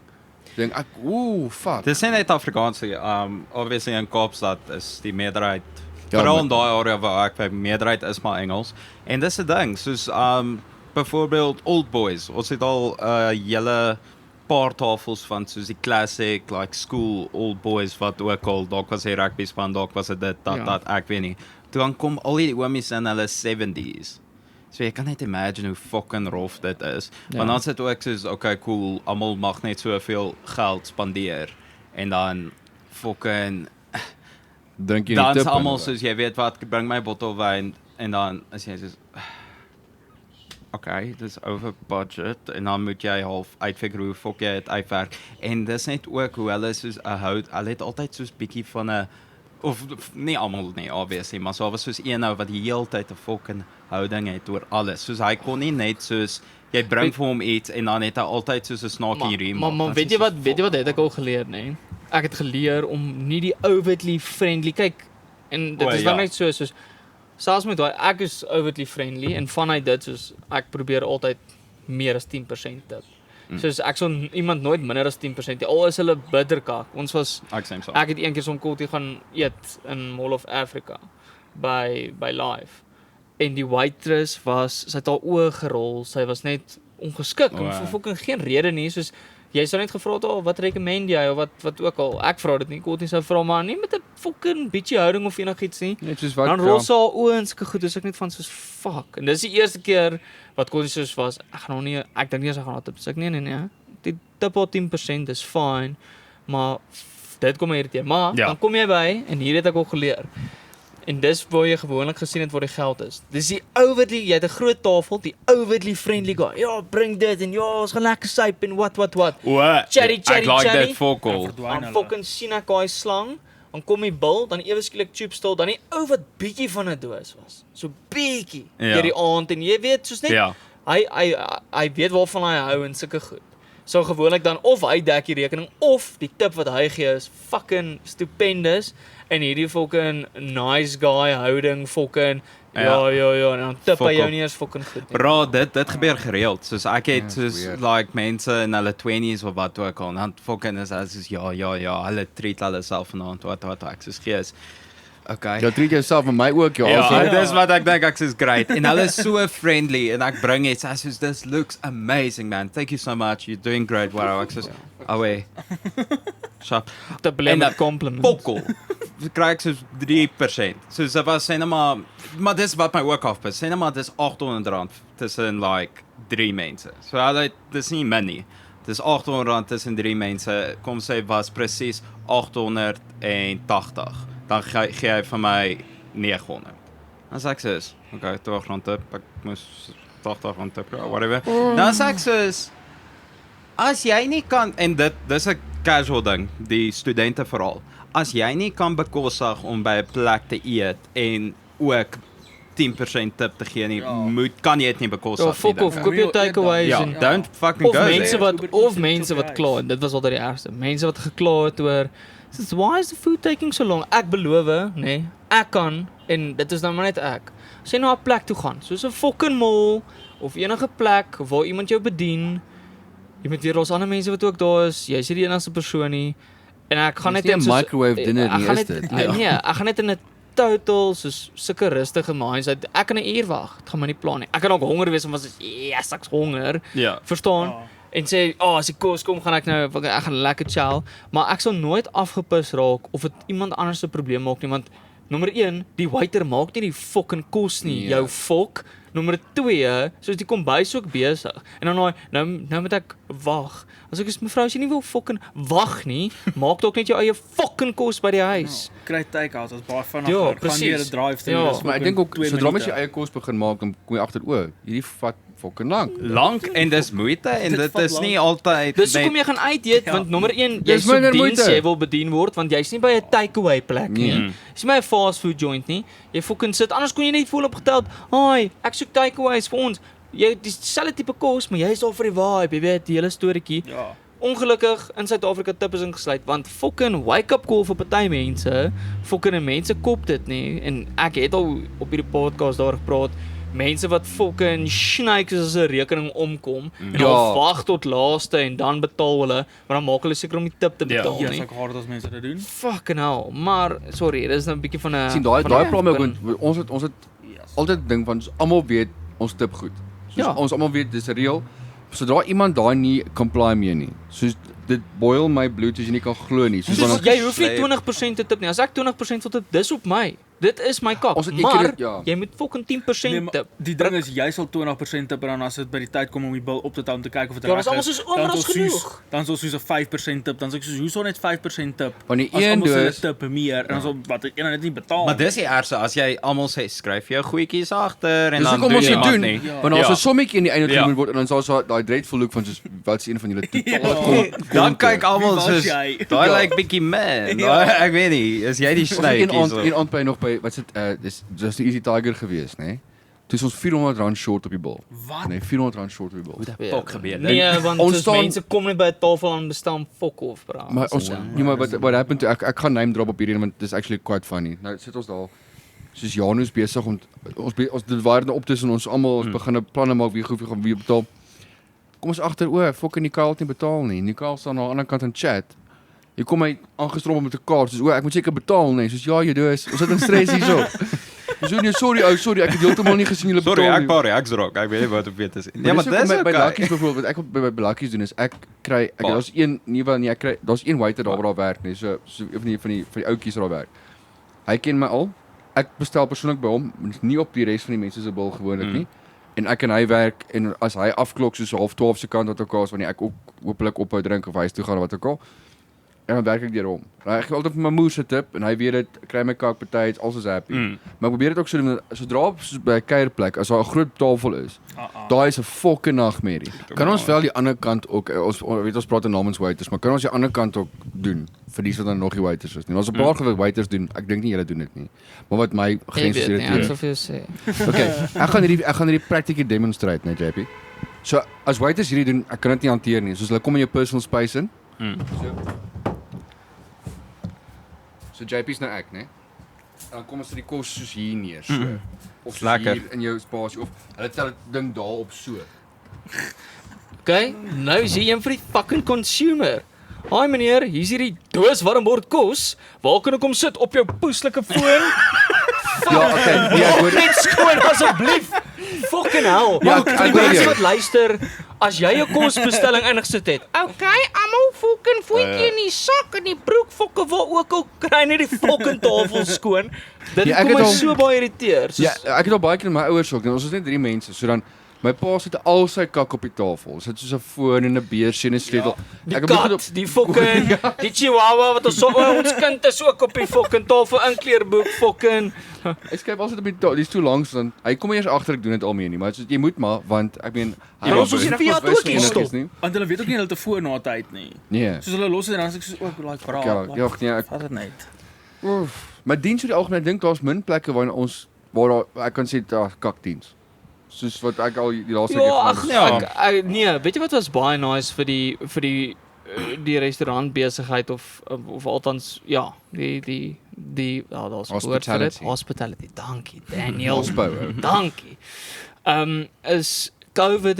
Dink ek, fuck. Dis nie net Afrikaanse, obviously in Kaapstad is die meerderheid, Ja, veral maar- in daai area waar ek by meerderheid is maar Engels. En dis 'n ding, soos byvoorbeeld Old Boys, ons het al hele paar tafels van soos die classic like school Old Boys wat ook al dalk was hy rugby span, dalk was dit dat ek weet nie. Toe dan kom al die oomies in hulle 70s. So jy kan net imagine hoe fucking rof dit is. Ja. Want dan sit ook soos okay cool, almal mag net soveel geld spandeer en dan fucking Drink jy dan die is tip almal in, soos jy weet wat, bring my bottel wyn en dan as jy soos okay, dis over budget en dan moet jy half uitfigure hoe fok jy dit uitwerk. En dis net ook hoe hulle soos 'n hulle het altyd soos bietjie van 'n of nie almal nie obviously, maar so was soos een ou wat die hele tyd 'n fucking houding het oor alles. Soos hy kon nie net soos jy bring vir hom iets en dan het hy altyd soos 'n snaakie riem. Maar weet jy wat het ek al geleer, nê? Ek het geleer om nie die overtly friendly kyk en dit is dan net soos selfs met daai ek is overtly friendly en vanuit dit soos ek probeer altyd meer as 10% tip. Soos ek sal iemand nooit minder as 10% nie. Al is hulle bitterkak. Ons was ek het eendag som koffie gaan eet in Mall of Africa by Live. En die waitress sy het haar oë gerol. Sy was net ongeskik en vir fucking geen rede nie, soos jy sou net gevra het, wat recommend jy of wat ook al. Ek vra dit nie, ek nie sou vra maar nie met 'n fucking bietjie houding of enigiets nie. Net soos wat Dan rol sy haar oë en sulke goed, dis ek net van soos fuck. En dis die eerste keer wat Connie soos was, ek dink nie sy gaan haar tip. Ek nee. Die tip al 10% is fine, maar dit kom irriteer. Maar dan kom jy by en hier het ek al geleer. En dis waar jy gewoonlik gesien het waar die geld is. Dis die overly, jy het 'n groot tafel, die overly friendly guy. Ja, bring dit en ja, ons gaan lekker syp en wat. Cherry. Ek like that vocal. Dan fucking sien ek daai slang, dan kom die bil, dan ewe skielik choopstil, dan die ou wat bietjie van 'n doos was. So bietjie deur die aand en jy weet soos net hy weet waarvan hy hou en sulke goed. So gewoonlik dan of hy dek die rekening of die tip wat hy gee is fucking stupendous en hierdie fucking nice guy houding fucking ja en dan tip hy jou nie eens fucking goed nie. Bro, dit gebeur gereeld. Soos ek het soos like mense in hulle 20s of wat ook al, dan fucking is as ja, hulle treat hulle self vanaand wat ek soos gees. Okay. Jy treat jouself en my ook, Ja, dis wat ek dink ek is great. En hulle is so friendly en ek bring iets as soos this looks amazing man. Thank you so much. You're doing great. Wow, ek soos away. Shop. Te blame met compliment. Pokkel. Kry ek soos 3%. Soos dit was sê net maar dis wat my ook afpas. Sê net maar dis R800 tussen like 3 mense. So hulle dis nie min nie. Dis R800 tussen 3 mense. Kom sê was presies 880. Dan gee hy vir my 900. Dan sê ek soos, okay, R200 tip, ek moes R80 tip, whatever. Dan sê ek soos, as jy nie kan, en dis 'n casual ding, die studente veral, as jy nie kan bekostig om by 'n plek te eet en ook 10% tip te gee nie, Ja. kan jy dit nie bekostig Ja, fuck off, koop jou takeaways Ja, en don't fucking of go mense there. wat Uber of Eats het mense op wat die kla, en dit was altyd die ergste. Mense wat gekla het oor says, why is the food taking so long? Ek beloof, nee, ek kan en dit is nou maar net ek. As jy na 'n plek toe gaan, soos 'n fucking mall of enige plek waar iemand jou bedien, jy moet weer ons ander mense wat ook daar is, jy's nie die enigste persoon nie. En ek gaan Dis net nie 'n soos- microwave dinner ek nie, gaan is net- dit? Nee, ek gaan net in 'n total soos sulke rustige mindset. Ek kan 'n uur wag. Dit gaan my nie pla nie. Ek kan ook honger wees en was yes, ek's honger. Ja. Verstaan? Ja. En sê, as die kos kom, gaan ek gaan lekker chill, maar ek sal nooit afgepus raak of dit iemand anders se probleem maak nie, want nommer 1, die waiter maak nie die fucking kos nie, Ja. jou fok. Nommer 2, soos die kombuis ook besig. En dan nou moet ek wag. As ek is mevrou, as jy nie wil fucking wag nie, maak dalk net jou eie fucking kos by die huis. Kry take-out, as baie vinnig. Ja, Gaan precies. deur 'n drive-thru. Ja. dis Maar ek fucking dink ook 2 sodra mens minute. jou eie kos begin maak, dan kom jy agter hierdie vat fucking lank. Lank en dis moeite en Dit dit vat is nie lank. altyd Dis hoekom jy gaan uit eet, Ja. want nommer 1, jy Dis soek minder diens, moeite. jy wil bedien word, want jy's nie by 'n takeaway plek nie. Nee. Jy's nie by 'n fast food joint nie. Jy fucking sit, anders kon jy net vol opgetel. Hi, ek soek takeaways vir ons. Jy dieselfde tipe kos, maar jy is daar vir die vibe, jy weet, die hele storieetjie. Ja. Ongelukkig in Suid-Afrika tip is ingesluit, want fucking wake-up call vir party mense, fucking mense kop dit nie, en ek het al op hierdie podcast daar gepraat, mense wat fucking snakes as 'n rekening omkom, en Ja. dan wag tot laaste en dan betaal hulle, maar dan maak hulle seker om die tip te Ja. betaal Ja, nie. is ook hard as mense dit doen. Fucking hell, maar sorry, dis nou 'n bietjie van 'n Sien daai van daai 'n plan ook fucking- want ons het Yes. altyd dink van almal weet ons tip goed. Soos Ja. ons almal weet dis reël. Sodra iemand daai nie comply mee nie. Soos dit boil my bloed as jy nie kan glo nie. Soos Dis, wanneer jy hoef nie gesleep. 20% te tip nie. As ek 20% wil tip, dis op my. Dit is my kak. Ons het een Maar keer dit- ja. jy moet fucking 10% Nee, maar tip. die ding is jy sal 20% tip en dan as dit by die tyd kom om die bil op te tel om te kyk of dit Ja, reg dis almal soos, "Oh, maar dan dis sal soos- genoeg." Dan sal soos 'n 5% tip, dan sê ek soos hoe sal net 5% tip? van die As een almal sê dus tip meer en dan sal wat een net nie betaal. Maar dis die ergste as jy almal sê skryf jou goedjies agter en dis dan hoekom ons dit niemand doen. nie. Ja. Want daar's 'n sommetje in die einde Ja. genoem word en dan sal so daai dreadful look van soos wat is een van julle totaal Ja. kom. Dan kyk almal Wie was soos jy? daai Ja. lyk bietjie man. Ja. Ek weet nie, is jy die Ons het een snytjies? aand by nog by wat is dit dis die Easy Tiger gewees, né? Toe is ons R400 short op die bil. Wat? Nee, R400 short op die bil. Fok gebeur. Nee, want Ons soos staan- mense kom net by 'n tafel aan bestaan fuck off, bra. Maar ons nee, maar what happened to ek gaan name drop op hierdie want dis actually quite funny. Nou sit ons daar soos Janus besig om ons dit waar op tussen ons almal ons begin planne maak wie hoeveel gaan wie betaal. Kom ons agter fucking Nicole het nie betaal nie. Nicole staan aan die ander kant in chat. Jy kom my aangestroom met 'n kaart soos ek moet seker betaal nee. Soos ja, jy dis. Ons sit in stres hierso. Ons sê nee, sorry, ek het heeltemal nie gesien julle Sorry, betaal ek nie. paar reaks raak. Ek weet nie wat op weet is. Ja, maar dis dis by okay. Lucky's byvoorbeeld wat ek by Lucky's doen is ek kry Paar. daar's een ek kry daar's een waiter daar waar daar werk nie. So van die ouetjies daar werk. Hy ken my al. Ek bestel persoonlik by hom, nie op die res van die mense se bil gewoonlik nie. En ek en hy werk en as hy afklok soos 12:30 se kant wat ook al is wanneer ek ook hopelik ophou drink of huis toe gaan of wat ook al. En dan werk ek deur hom. Hy gee altyd vir my moer se tip en hy weet dit, kry my kak partyds, alles is happy. Maar ek probeer dit ook so doen sodra soos by 'n kuierplek as daar 'n groot tafel is. Daai is 'n fucking nagmerrie. Kan ons wel die ander kant ook ons weet ons praat namens waiters, maar kan ons die ander kant ook doen vir die wat dan nog die waiters is nie. Ons 'n paar gewig waiters doen. Ek dink nie julle doen dit nie. Maar wat my Ek grense weet nie, ek irriteer. sal vir jou sê. Okay, ek gaan hierdie practically demonstrate net JP. So as waiters hierdie doen, ek kan dit nie hanteer nie. Soos hulle kom in jou personal space in. So JP's nou ek, né? En dan kom ons sit die kos soos hier neer, so. Of soos Lekker. hier in jou spasie of hulle tel dit ding daarop so. Okay, nou is jy een vir die fucking consumer. Hi meneer, hier's hierdie doos warm bord kos. Waar kan ek kom sit op jou poeslike foon? Ja, okay. Ja, ek hoor Net skoon asseblief. Fucking hell. Ja, Maar ek die hoor mense jou. wat luister, as jy 'n kosbestelling ingesit het. Okay, almal fucking voetjie in die sak en die broek fokke waar ook al kry net die fucking tafel skoon. Dit Ja, ek kom het my al- so baie irriteer. Ja, Soos, ek het al baie keer met my ouers ook, en ons is net 3 mense, so dan my pa sit al sy kak op die tafel. Sit soos 'n foon en 'n beursie en 'n sleutel. die Ek het begin kat, die fucking, die chihuahua wat ons ons kind is ook op die fucking tafel inkleerboek fucking. Hy skryf altyd op die dis toe langs dan hy kom eers agter ek doen dit al mee nie, maar jy moet maar want ek meen hy Ja, was ons nie het Fiat bewus ook hier van stop. enigiets nie. Want hulle weet ook nie hulle te voor na tyd nie. Nee. Soos hulle los dit en dan sê ek soos ook like bra. Ja, nee, ek Vat dit net. maar diens oor die algemeen ek dink daar's min plekke waar ons waar daar, ek kan sê kakdiens. Soos wat ek al die laaste Ja, ag keer Ja. nee, weet jy wat was baie nice vir die restaurantbesigheid of althans ja, daar's 'n woord vir dit. Hospitality. Hospitality. Dankie, Daniel. Hospo. Dankie. Is COVID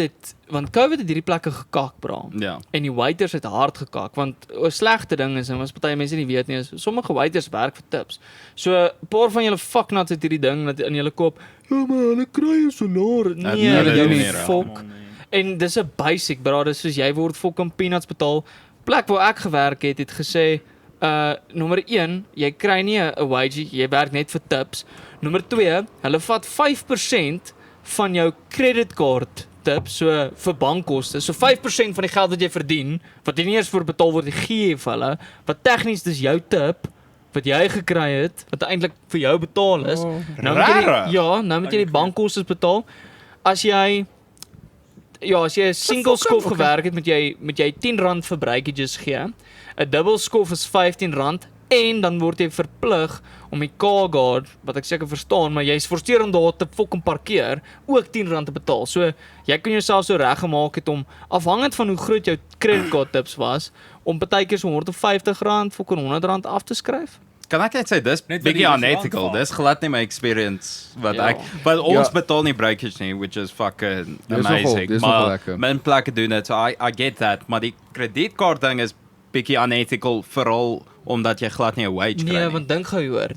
het hierdie plekke gekak, bra. Ja. En die waiters het hard gekak want 'n slegte ding is en wat baie mense nie weet nie is sommige waiters werk vir tips. So 'n paar van julle fucknuts het hierdie ding dat in julle kop, ja maar hulle kry 'n salaris. Nee, nee, hulle dit doen doen nie nie, fok. En dis 'n basic, bra, dis soos jy word fucking peanuts betaal. Plek waar ek gewerk het gesê nommer 1, jy kry nie 'n wage, jy werk net vir tips. Nommer 2, hulle vat 5% van jou creditcard tip, so vir bankkoste. So 5% van die geld wat jy verdien, wat jy nie eers vir betaal word, jy gee vir hulle, wat tegnies dis jou tip wat jy gekry het, wat eintlik vir jou betaal is. Nou moet jy Rarig. nou moet jy die bankkoste betaal. As jy 'n single skof gewerk het, moet jy R10 vir breakages gee. 'n dubbel skof is R15 en dan word jy verplig om die car guard, wat ek seker verstaan, maar jy's forceer om daar te fucking parkeer, ook R10 te betaal. So jy kan jouself so reggemaak het om afhangend van hoe groot jou creditcard tips was, om partykeer so R150, fucking R100 af te skryf. Kan ek net sê dis Net vir bietjie die unethical. restaurant Dis glad nie my experience wat Ja. ek but ons Ja. betaal nie breakage nie, which is fucking Dis nogal- amazing. dis nogal Maar lekker. min plekke doen dit. So I get that, maar die kredietkaart ding is bietjie unethical veral omdat jy glad nie 'n wage kry Nee, nie. want dink gou hoor.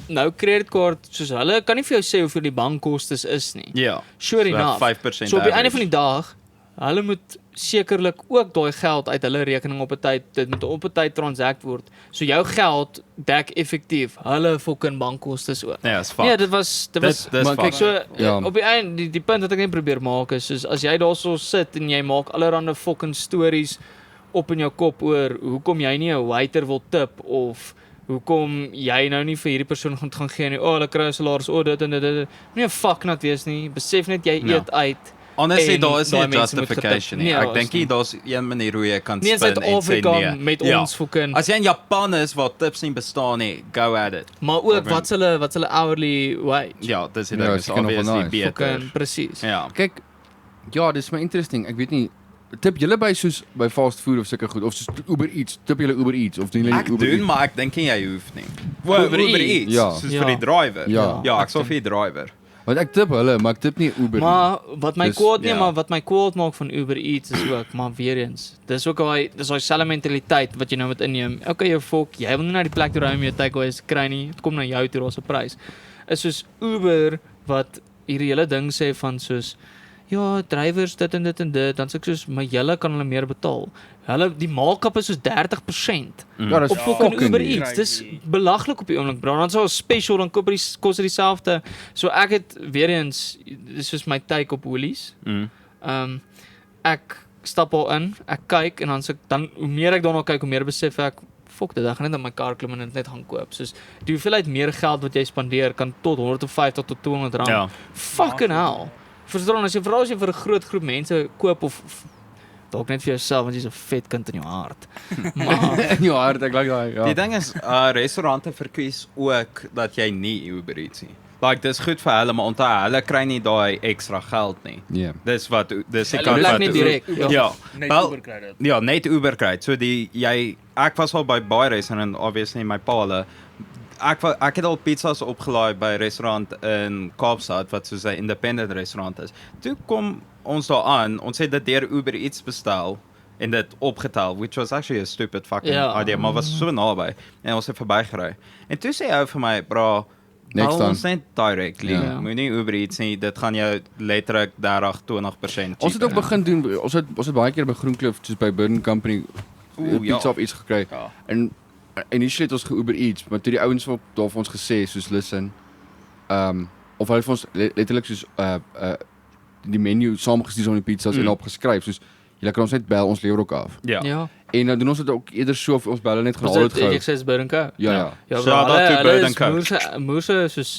Nou creditcard, soos hulle kan nie vir jou sê hoeveel die bankkostes is nie. Ja. Sure So enough. 5% So op die einde average. van die dag, hulle moet sekerlik ook daai geld uit hulle rekening op 'n tyd, dit moet op 'n tyd transact word. So jou geld dek effektief hulle fucking bankkostes ook. Ja, is fuck. Nee, dit was Dis maar fuck. kyk so Ja. op die einde die punt wat ek net probeer maak is soos as jy daarso sit en jy maak allerlei fucking stories op in jou kop oor hoekom jy nie 'n waiter wil tip of hoekom jy nou nie vir hierdie persoon gaan gee nie. Hulle kry 'n salaris, dit en dit. Nie 'n fuck nat wees nie. Besef net jy Ja. eet uit. Honestly, en daar is nie daai 'n mense moet justification getip. nie. Nee, Ek dink nie daar's een manier hoe jy kan Nie in spin en sê Suid-Afrika nee. met Ja. ons fucking As jy in Japan is waar tips nie bestaan nie, go at it. maar ook wat's hulle hourly wage? Ja, dis die Ja, ding, is is seker nog wel obviously nice. beter. Fucking presies. Ja. Kyk, ja, dis my interesting. Ek weet nie, tip julle by soos by fast food of sulke goed of soos Uber Eats, tip julle Uber Eats of doen julle Ek nie Uber doen, Eats? maar ek dink nie jy hoef nie. Uber Uber Eats? Eats, Ja. soos Ja. vir die driver. Ja. Ja, ek sal vir die driver. Want ek tip hulle, maar ek tip nie Uber. Maar wat my Dus, kwaad nie, ja. maar wat my kwaad maak van Uber Eats is ook, maar weer eens, dis ook daai selfe mentaliteit wat jy nou moet inneem. Okay, jou volk, jy wil nie na die plek toe ry om jou takeaways kry nie. Dit kom na jou toe, daar's 'n prys. Is soos Uber wat hierdie hele ding sê van soos ja, drywers dit en dit en dit, dan sê ek soos, maar julle kan hulle meer betaal. Hulle die markup is soos 30%. Ja, dis Op fucking Uber nie. Eats. Dis belaglik op die oomblik, bro. Dan so 'n special dan kos dit dieselfde. So ek het weer eens dis soos my take op Woolies. Ek stap al in, ek kyk en dan hoe meer ek daarna kyk, hoe meer besef ek fok dit, ek gaan net in my kar klim en dit net gaan koop. Soos die hoeveelheid meer geld wat jy spandeer kan tot R150 tot R200. Ja. Fucking hell. Verstaan as jy veral as jy vir 'n groot groep mense koop of dalk net vir jouself want jy's 'n vet kind in jou hart. Maar In jou hart, ek like daai. Die Ja. ding is, restaurante verkies ook dat jy nie Uber Eats nie. Like, dis goed vir hulle, maar onthou, hulle kry nie daai ekstra geld nie. Nee. Dis die Hulle kant werk wat net direk. Ja. Net Wel, Uber kry dit. Ja, net Uber kry. So ek was al by baie restaurante en obviously my pa hulle. Ek het al pizzas opgelaai by 'n restaurant in Kaapstad wat soos 'n independent restaurant is. Toe kom ons daar aan, ons het dit deur Uber Eats bestel en dit opgetel, which was actually a stupid fucking Ja. idea, maar was so naby en ons het verbygery. En toe sê hy vir my, bra, Next bel ons net directly. Ja. Moenie Uber Eats nie, dit gaan jou letterlik 30-20% Ons het ook begin doen, ons het baie keer by Groenkloof soos by Burden Company Oeh, ja. pizza of iets gekry. Ja. En initially het ons ge-Uber Eats, maar toe die ouens op daar vir ons gesê soos listen, of hulle vir ons letterlik soos die menu saamgestuur op die pizzas en daarop geskryf soos julle kan ons net bel, ons lewer ook af. Ja. ja. En dan doen ons dit ook eerder so of ons bel hulle net Was gehaal het dit gou. ek sê is Burn Co. Ja. Ja, Shout bro, out to hulle Bird is & Co. Moose soos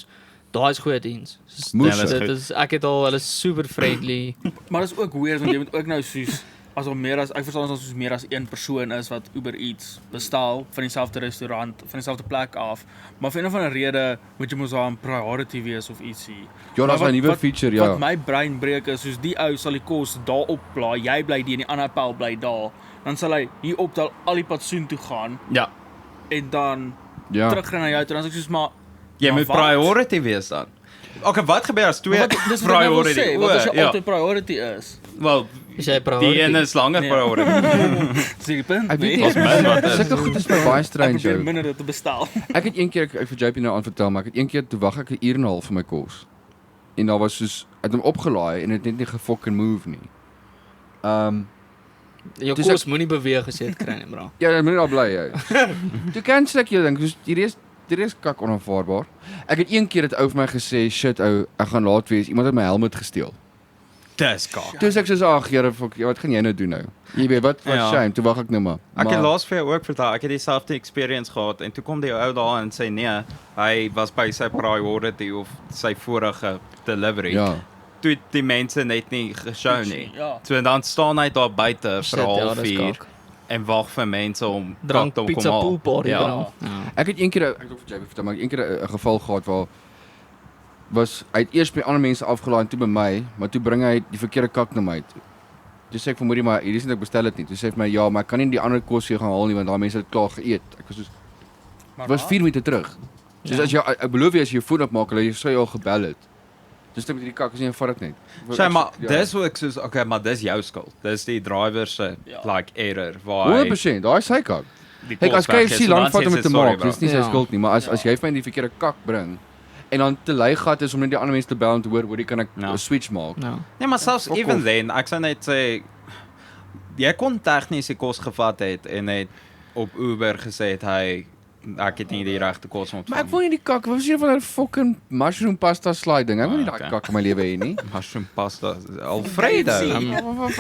daai is goeie diens. Soos, Moose. Ja, dit is ek het al hulle is super friendly. Maar dit is ook weird want jy moet ook nou soos as daar meer as ek verstaan as ons meer as een persoon is wat Uber Eats bestel van dieselfde restaurant, van dieselfde plek af, maar vir een of ander rede moet jy mos daar 'n priority wees of ietsie. Ja, daar's 'n nuwe feature, ja. Wat my brein breek is soos die ou sal die kos daar opplaai, jy bly die en die ander pel bly daar, dan sal hy hier optel al die pad soontoe gaan Ja. en dan Ja. terug na jou toe, dan is ek soos maar Jy maar moet wat? priority wees dan. Okay, wat gebeur as twee Dis wat ek nou wil priority? sê, wat as jy ja. altyd priority is? Wel, Is jy die priority? een is langer Nee. priority. Dis die punt, Ek weet nee. nie, min wat is. sulke goed is my baie Ek strange. probeer Jou. minder dit te bestel. Ek het een keer ek vir JP nou aanvertel, maar ek het een keer toe wag ek 'n uur en 'n half vir my kos. En daar was soos ek het hom opgelaai en dit net nie gefucking move nie. Jou Dis kos moenie beweeg as jy dit kry nie, bro. Ja, dan moet jy daar bly jy. Toe cancel ek jou ding, soos hierdie is kak onaanvaarbaar. Ek het een keer dit ou vir my gesê, shit ou, ek gaan laat wees. Iemand het my helmet gesteel. Dis kak. Toe sê ek soos ag, Here, fuck, wat gaan jy nou doen nou? Jy weet wat Ja. shame, toe wag ek nou maar. Ek het Maar- laas vir jou ook vertel, ek het dieselfde experience gehad en toe kom die ou daar en sê nee, hy was by sy priority of sy vorige delivery. Ja. Toe het die mense net nie geshow nie. Ja. So dan staan hy daar buite Shit, vir 'n ja, halfuur dis kak. en wag vir mense om Drank kak te pizza kom pool haal. party, Ja. bro. Ja. Ek het een keer ek het ook vir JP vertel, maar ek het een keer 'n geval gehad waar hy het eers by ander mense afgelaai en toe by my, maar toe bring hy die verkeerde kak na my toe. Toe sê ek vir Moody, maar hierdie is nie ek bestel dit nie. Toe sê hy vir my, ja, maar ek kan nie die ander kos hier gaan haal nie want daai mense het klaar geëet. Ek was soos Maar was 4 minute terug. Soos Ja. as jy ek beloof jy as jy jou foon opmaak, hulle sou jou al gebel het. Dis net met hierdie kak, as jy vat dit net. Sê maar Ja. dis wat ek soos okay, maar dis jou skuld. Dis die driver se Ja. like error waar 100%, daai is sy kak. die Kyk, as kos weg is, KFC en dan lank vat sê om sy, dit te "Sorry, maak, bro." dis nie sy Ja. skuld nie, maar as jy vir my die verkeerde kak bring en dan te lui gat is om net die ander mense te bel en te hoor hoe kan ek Ja. 'n switch maak. Ja. Nee, maar selfs fuck even off. then, ek sou net sê jy kon tegnies die kos gevat het en net op Uber gesê het hy ek het nie die regte kos ontvang. Maar ek wil nie die kak, wat was hier van 'n fucking mushroom pasta slide ding. Ek wil nie daai Okay. kak in my lewe hê nie. mushroom pasta Alfredo.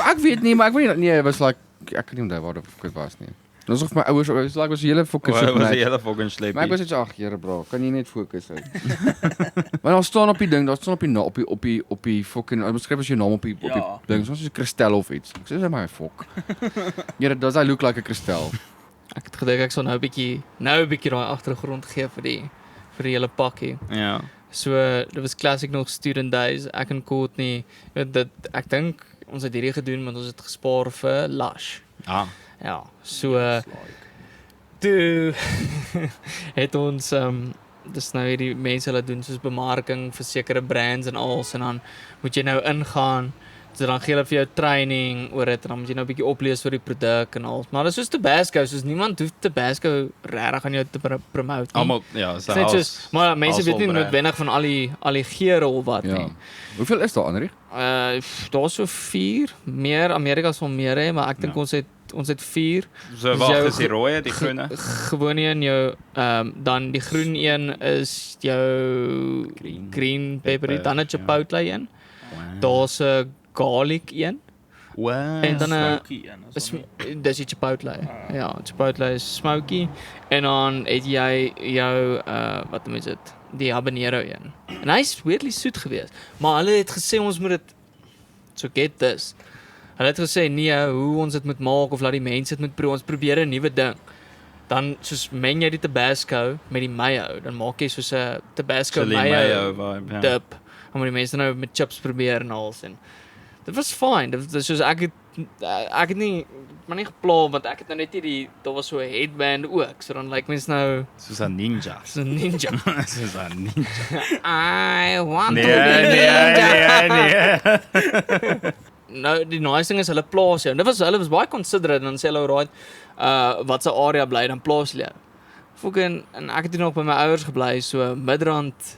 Ek weet nie, maar ek weet nie, nee, it was like ek kan nie onthou waar dit was nie. Dit was of my ouers, it was like was 'n hele fucking Dit was shit. die hele fucking sleepy. Maar ek was net so ag, Here bro, kan jy net fokus uit. Maar daar staan op die ding, daar staan op die fucking, ek beskryf as jou naam op die Ja. ding, soos 'n kristal of iets. Ek sê my fuck. Here, does I look like a kristal? Ek het gedink ek sal nou 'n bietjie daai agtergrond gee vir die hele pakkie. Ja. So dit was classic nog student days. Ek en Courtney, weet dit ek dink ons het hierdie gedoen want ons het gespaar vir Lush. Ah. Ja, so toe het ons dis nou hierdie mense wat doen soos bemarking vir sekere brands en alles en dan moet jy nou ingaan. So dan gee hulle vir jou training oor dit en dan moet jy nou 'n bietjie oplees oor die produk en alles. Maar dit is soos Tabasco, soos niemand hoef Tabasco regtig aan jou te promote nie. Almal ja, Dit is net soos, maar mense weet nie brand. noodwendig van al die geure of wat Ja. nie. Hoeveel is daar Andrie? Daar's so 4, meer Amerika sal meer hê, maar ek dink Ja. ons het 4. So Dis wag, jou is die rooi, die groene? Gewoon een jou dan die groen een is jou green pepper, dan 'n chipotle een. Daar's 'n garlic een Wow. en dan 'n Smoky een, is is dan nie? dis die chipotle. Ja, chipotle is smoky en dan het jy jou wat noem jy dit? Die habanero een. En hy's weirdly soet geweest, maar hulle het gesê ons moet dit so get this. Hulle het gesê nee, hoe ons dit moet maak of laat die mense dit moet probeer. Ons probeer 'n nuwe ding. Dan soos meng jy die Tabasco met die mayo, dan maak jy soos 'n Tabasco Chili mayo vibe, ja. dip. Dan moet die mense nou met chips probeer en alles en dit was fine. Dit was soos ek het nie maar nie gepla want ek het nou net nie daar was so 'n headband ook. So dan lyk mens nou Soos 'n ninja. so 'n ninja. Soos 'n ninja. I want Nee, to be a ninja. nee. Nou die nice ding is hulle plaas jou. En hulle was baie considerate en dan sê hulle right, wat se area bly dan plaas hulle jou. Fucking en ek het hier nog by my ouers gebly so Midrand.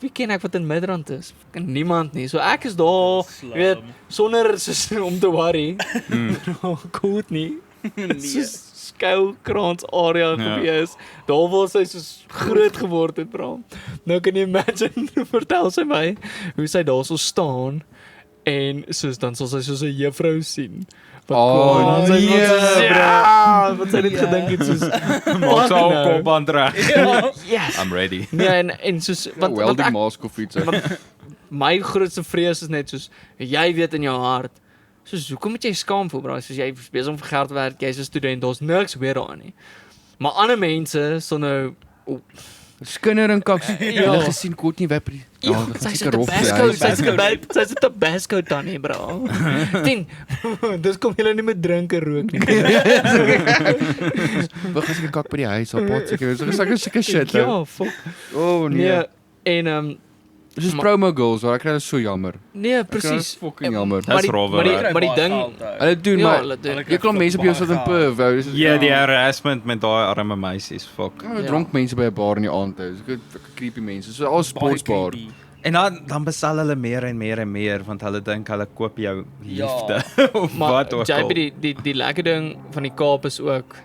Wie ken ek wat in Midrand is? Fucking niemand nie. So ek is daar, jy weet, sonder soos om te worry. Goed nie. Soos skuilkrans area gewees. Daar waar sy soos groot geword het, bro. Nou kan jy imagine, vertel sy my hoe sy daar so staan en soos dan sal sy soos 'n juffrou sien. Oh, kom, dan sy nee, soos, bro. ja, wat sy net gedink het soos Maak fuck so nou. kop aan reg. Yes. I'm ready. Nee, en soos want welding ek, mask of iets. want my grootste vrees is net soos jy weet in jou hart Soos hoekom moet jy skaam voel, bro? Soos jy is besig om vir geld te werk, jy's 'n student, daar's niks weer daarin nie. Maar ander mense so nou Skinder en kaks. Ja. Jy gesien Courtney Wapper. Ja, sy's 'n Tabasco, sy's 'n Tabasco tannie, bro. Ding. Dis kom julle nie met drink en rook nie. Wag as ek kak by die huis op pot seker. So sulke shit. Ja, fuck. Oh Nee, en Dis promo goals, hoor. Ek kry dit so jammer. nee, Ek kry dit presies. fucking jammer. Dis rowwe. maar die ding, Hulle doen ja, maar hulle doen. jy klop mense op jou sit in pub, wou. Dis Ja, die harassment met daai arme meisies, fuck. dronk mense by 'n bar in die aand hou. Dis creepy mense. So al sportsbar. En dan besal hulle meer en meer en meer want hulle dink hulle koop jou liefde of Maar wat ook al. JB, die lekker ding van die Kaap is ook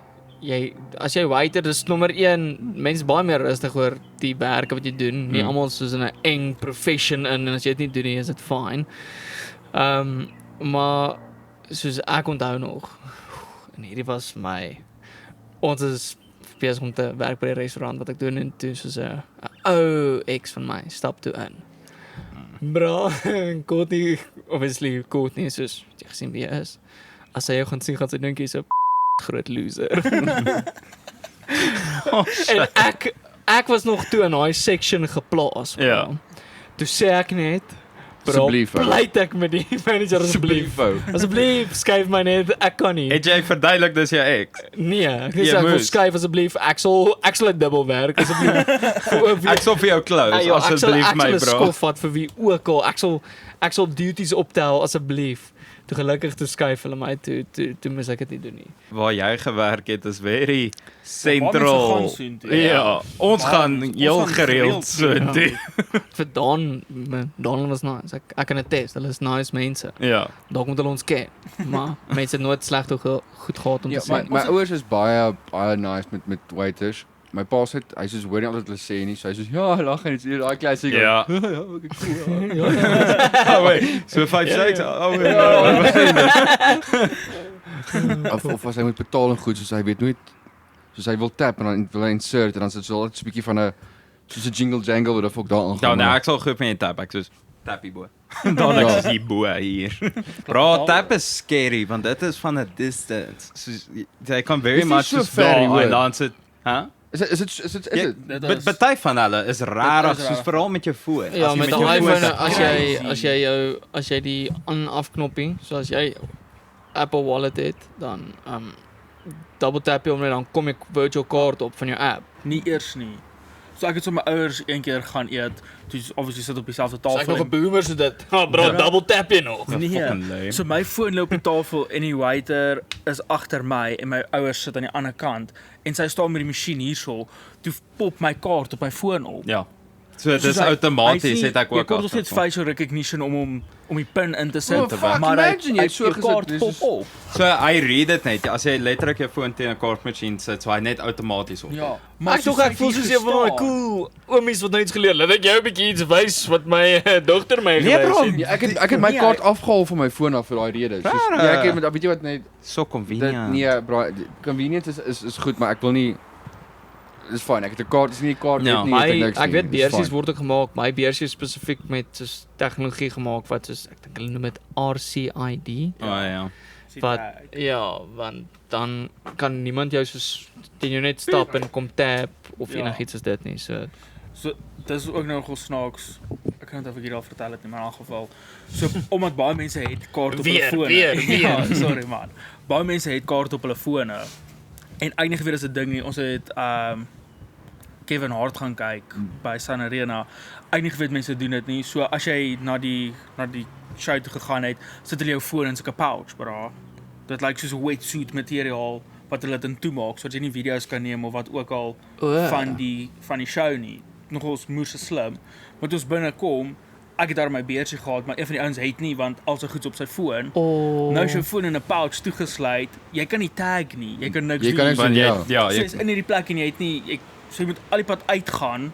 as jy waiter, dis nommer 1, mense baie meer rustig oor die werk wat jy doen. Nie almal soos in 'n eng profession in en as jy dit nie doen nie, is dit fine. Maar soos ek onthou nog en hierdie was my ons is besig om te werk by die restaurant wat ek doen en toe soos 'n ou ex van my stap toe in. Bro, Courtney, obviously Courtney is soos jy gesien wie hy is. As hy jou gaan sien, gaan sy dink hy's 'n groot loser. En ek was nog toe in daai section geplaas. Bro. Ja. Toe sê ek net, bro, Asseblief, ou. pleit ek met die manager asseblief. Asseblief, skuif my net, ek kan nie. Het jy verduidelik dis jou ex? Nee, ek sê Jy ek wil moes. skuif asseblief. Ek sal 'n dubbel werk asseblief. Ek sal vir jou close Ja, asseblief my ek sal 'n bro. skof vat vir wie ook al. Ek sal duties optel asseblief. Toe gelukkig toe skuif hulle my toe moes ek dit nie doen nie. Waar jy gewerk het is very Waar central. mense gaan soontoe. Ja, ons Maar gaan ons heel gaan gereeld gereeld so toe. Vir Don was nice. Ek kan dit test. Hulle is nice mense. Ja. Dalk moet hulle ons ken. Maar mense het nooit sleg goed gehad om Ja, te sê. my ouers is baie nice met waiters. My pa sê hy soos hoor nie altyd hulle sê nie. So hy soos ja, lag en dit daai klassiek. Ja. Ja, okay, cool. Oh wait, so 5-6. Oh wait. Of as hy moet betaal en goed, soos hy weet nooit soos hy wil tap en dan wil hy insert en dan sit so altyd so 'n bietjie van 'n soos 'n jingle jangle wat ook daar Ja, aangaan. nee, ek sal goed met jy tap. Ek soos tappie boy. Dan ek is hier bo hier. Bro, tap is scary want dit is van 'n distance. Soos jy kan very Dis nie much so soos ver, daar hoor. en dan sit, huh? Is dit But party van hulle is rarig, is soos rarig. veral met jou foon. Ja, As jy met jou die foon iPhone tap- as jy die aan-af knoppie, so as jy Apple Wallet het, dan double tap jy hom net dan kom jy virtual card op van jou app. Nie eers nie. So ek het so my ouers een keer gaan eet, toe obviously sit op dieselfde So ek tafel. nog 'n boomer so dit. Bro, Ja. double tap jy nog. Fucking Nee. lame. So my foon lê op die tafel en die waiter is agter my en my ouers sit aan die ander kant en sy staan met die masjien hierso. Toe pop my kaart op my foon op. Ja. So dit Soos is hy- outomaties hy sien- het ek jy ook kon nog steeds facial recognition om die pin in te sit. Oh, fuck, maar imagine jy het so jou gesit, kaart dis pop is- op. So hy read dit net. As jy letterlik jou foon teen 'n kaartmasjien sit, so hy net outomaties op. Ja. Maar ek voel soos een van daai cool oomies wat nou iets geleer. Laat ek jou 'n bietjie iets wys wat my dogter my Nee, bro. het. Ja, ek het my Nee, kaart afgehaal van my foon af vir daai rede. Soos Rare. ja, ek het met weet jy wat net So dit convenient. nee, bro, convenience is goed, maar ek wil nie dis fyn. Ek het 'n kaart, dis nie 'n kaart Ja. net nie. het niks Ek nie, weet dis beursies fyn. word ook gemaak. My beursie is spesifiek met soos tegnologie gemaak wat soos ek dink hulle noem dit RCID. Oh ja. Wat ja, want dan kan niemand jou soos teen jou net stap en kom tap of Ja. enigiets soos dit nie. So So dis ook nou nogal snaaks. Ek kan net of ek hier al vertel het nie, maar in elk geval. So omdat baie mense het kaart op Weer, hulle fone. weer. Ja, sorry man. Baie mense het kaart op hulle fone. En eintlik weer is 'n ding nie. Ons het Kevin Hart gaan kyk by Sun Arena. Eintlik weet mense doen dit nie. So as jy na die show toe gegaan het, sit hulle jou foon in so 'n pouch, bra. Dit lyk soos 'n wetsuit materiaal wat hulle dit in toemaak sodat jy nie video's kan neem of wat ook al van die show nie. Nogals moes slim. Want ons binne kom, ek het daar my beursie gehad, maar een van die ouens het nie want al sy goeds op sy foon. oh. Nou is jou foon in 'n pouch toegesluit. Jy kan nie tag nie. Jy kan niks Jy kan doen. niks doen, ja. Ja, So jy jy's in hierdie plek en jy het nie so jy moet al die pad uitgaan.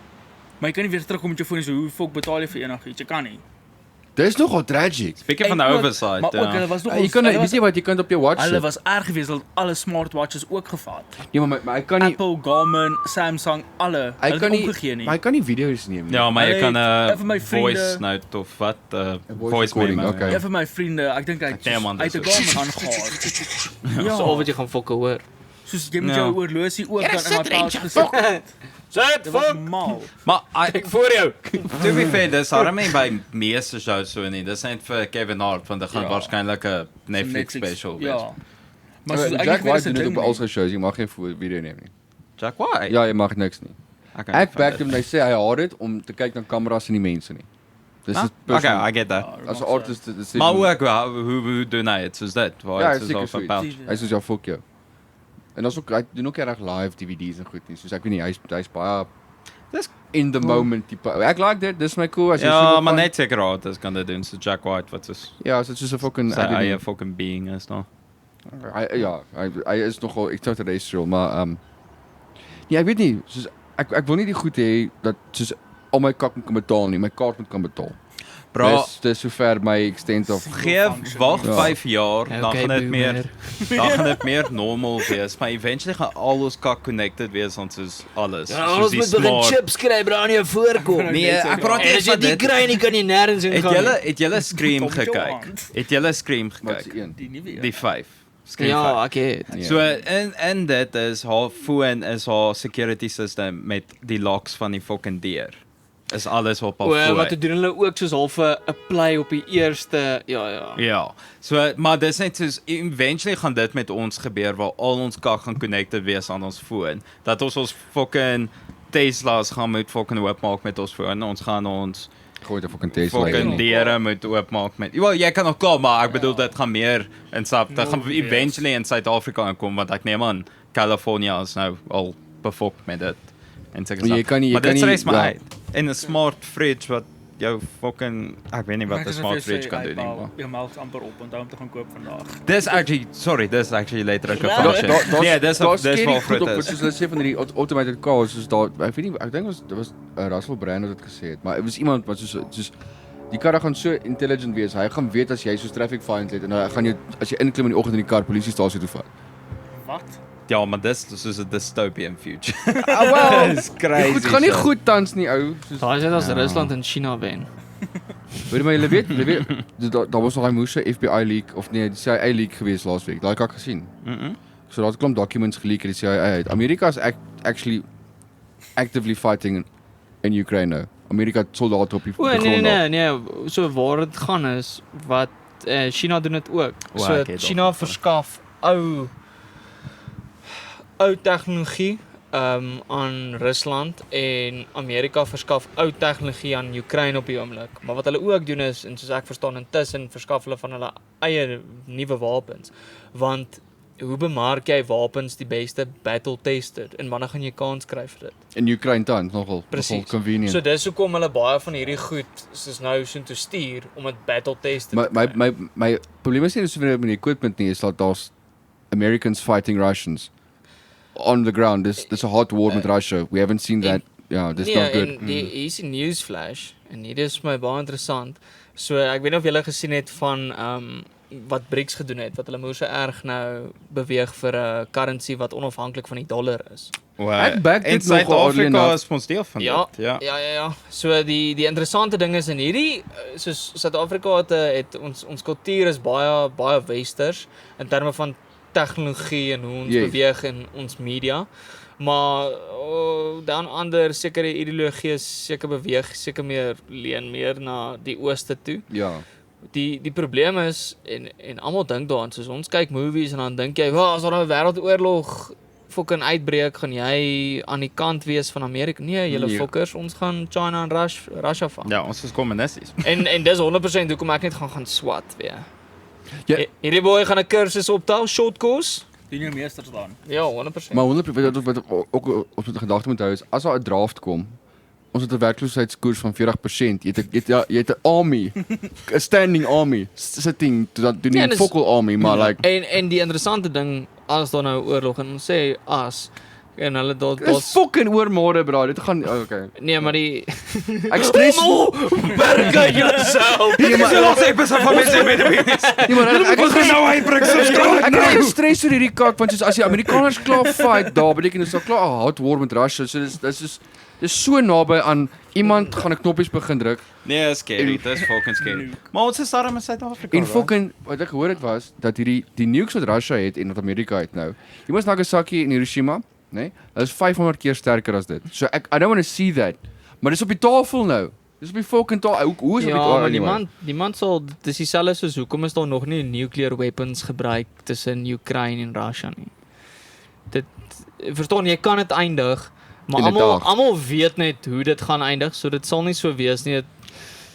Maar jy kan nie weer terugkom met jou foon en so hoe fok betaal jy vir enigiets? Jy kan nie. Dis nogal tragic. Speaking van En ook- oversight, Maar ook, hulle was nog Jy kan weet jy wat jy kan op jou watch Hulle sit. was erg geweest, hulle het alle smartwatches ook gevat. Ja, maar hy kan nie Apple, Garmin, Samsung, alle. hy Hulle kan het nie opgegee nie. maar hy kan nie video's neem nie. Ja, maar jy Hy kan het- een van my voice vriende- note of wat, voice voice recording, memo. okay. Een van my vriende, ek dink hy het Nee, man, uit 'n dis Garmin aangehaal. Dis al wat jy gaan fokke hoor. Soos jy moet Ja. jou oorlosie ook dan in my pouch gesit. Sit Dit was mal. Maar Ek voor jou. to be fair, dis daarom nie by meeste shows so nie. Dis net vir Kevin Hart want dit gaan Ja. waarskynlik 'n Netflix special wees. Ja. Maar soos Jack ek weet White is doen dit dit ding op nie. al sy shows, jy mag geen video neem nie. Jack White. Ja, jy mag niks nie. Okay, Ek back hom, hy sê hy haat dit om te kyk na kameras en die mense nie. Dis is Okay, I get that. Ja, as 'n mag artist dis Maar ook hoe doen hy dit soos dit? Waar Ja, dit is seker al zoiets. verpeld. hy sê ja, fuck jou. En dan ook hy doen ook reg live DVD's en goed nie. Soos ek weet nie, hy's baie Dis in the moment tipe. Ek like dit. Dis my cool as jy Ja, so maar net seker artists kan dit doen. So Jack White wat is Ja, so soos 'n fucking sy eie fucking being is nou. hy is nogal extraterrestrial, maar nee, ek weet nie, soos ek wil nie die goed hê dat soos al my kak moet kan betaal nie, my kaart moet kan betaal. Bro, Dis sover my extent of geef wag Ja. 5 jaar, dan Okay, gaan dit boomer. meer dan gaan dit meer normal wees, maar eventually gaan al ons kak connected wees ons soos alles. Ja, soos ons die moet begin smart- chips kry bra aan jou voorkom. Nee, ek praat En nie as jy van dit dit. kry nie kan jy nêrens in gaan. Het julle Scream Kom met jou gekyk? hand. Het julle Scream wat se gekyk? een. Die nuwe. Die 5. Scream 5. Ja, ek het. Nee. So in dit is haar foon is haar security system met die locks van die fucking deur. Is alles op haar Wel, foon. wat doen hulle ook soos half 'n play op die eerste ja. Ja. So maar dis net soos eventually gaan dit met ons gebeur waar al ons kak gaan connected wees aan ons foon. Dat ons fucking Tesla's gaan moet fucking oopmaak met ons foon. Ons gaan ons Gooi dit fucking Tesla. fucking in. deure moet oopmaak met. Wel, jy kan nog kom, maar ek bedoel dit gaan meer in sap. Dit gaan Obvious. eventually in Suid-Afrika kom want ek neem aan California is nou al befokt met dit. En so Maar jy kan nie- jy maar kan dit nie- stres maar ja. uit. En 'n smart fridge wat jou fucking ek weet nie wat 'n smart fridge kan doen nie. maar- Jou melk amper op onthou om te gaan koop vandag. Dis actually later ek Raar. function. Nee, dis daar's dis scary wel goed op, frit soos is. hulle sê van hierdie automated cars, soos daar ek weet nie, ek dink dit was Russell Brand wat dit gesê het, maar dit was iemand wat soos die kar gaan so intelligent wees. Hy gaan weet as jy so traffic fines het en hy gaan jou as jy inklim in die oggend in die kar polisiestasie toe vat. Wat? Ja, maar dis soos 'n dystopian future. Ah, well, Dis crazy. Goed, gaan nie shit. goed tans nie ou. Soos Daai is net as Ja. Rusland en China wen. weet jy maar julle weet daar was nog daai moeë FBI leak of nee, die CIA leak gewees laasweek. Daai het ek gesien. So daar het 'n klomp documents geleak uit die CIA uit. Amerika is actually actively fighting in Ukraine nou. Amerika het soldate op die O grond. nee, so waar dit gaan is wat China doen dit ook. O, So ek het China al verskaf ou tegnologie aan Rusland en Amerika verskaf ou tegnologie aan Oekraïne op die oomblik. Maar wat hulle ook doen is en soos ek verstaan intussen verskaf hulle van hulle eie nuwe wapens. Want hoe bemark jy wapens die beste battle tested en wanneer gaan jy kans kry vir dit? In Ukraine tans nogal Presies. convenient. So dis hoekom hulle baie van hierdie goed soos nou soontoe stuur om dit battle tested te kry. my probleem is nie soos met die equipment nie, is dat daar's Americans fighting Russians on the ground. There's a hot war met Russia. We haven't seen that. Ja, dis not good. En hier is 'n newsflash en hier is vir my baie interessant. So ek weet nie of julle gesien het van wat BRICS gedoen het, wat hulle moes so erg nou beweeg vir 'n currency wat onafhanklik van die dollar is. Ek back en dit nogal oddly Suid-Afrika enough. is ons deel van Ja, dit. Ja. ja. So die interessante ding is in hierdie soos Suid-Afrika het ons kultuur is baie westers in terme van tegnologie en hoe ons Yes. beweeg in ons media. Maar dan ander sekere ideologieë seker beweeg seker meer na die ooste toe. Ja. Die probleem is en almal dink daaraan soos ons kyk movies en dan dink jy, "Wag, as daar 'n wêreldoorlog fucking uitbreek, gaan jy aan die kant wees van Amerika." Nee, julle Nee. fokkers, ons gaan China en Russia vang. Ja, ons is kommunisties. En dis 100% hoekom ek net gaan swat weer. Ja. Hierdie boy gaan 'n kursus optel, short course. Doen jou meesters dan. Ja, 100%. Maar 100% wat ook op die gedagte moet hou is as daar 'n draft kom, ons het 'n werkloosheidskoers van 40%. Jy het 'n army, 'n standing army sitting to that doen Ja, nie dis- focal army, maar like En die interessante ding as daar nou oorlog en ons sê as en hulle Dis fucking oormôre bro, dit gaan okay. nee, maar die Ek stres berge jouself. Dit is die laaste episode van mense met die nie maar ek begin nou uitbreek subscribe Ek kry gestres oor hierdie kak want soos as die Amerikaners klaar fight daar beteken dit is al klaar 'n hot war met Russia so dis so naby aan iemand gaan 'n knoppies begin druk Nee, is scary, dit is fucking scary. Maar ons is daar in Suid-Afrika. en fucking wat ek gehoor het was dat die nukes wat Russia het en wat Amerika het nou. Jy moet Nagasaki en Hiroshima, né? Hulle is 500 keer sterker as dit. So I don't want to see that. Maar dis op die tafel nou. Dis op die fucking tafel. Hoe is dit op die Ja, maar anyway? die man sal dis dieselfde soos hoekom is daar nog nie nuclear weapons gebruik tussen Ukraine en Russia nie. Dit verstaan jy kan dit eindig, maar Inderdaad. almal weet net hoe dit gaan eindig, so dit sal nie so wees nie.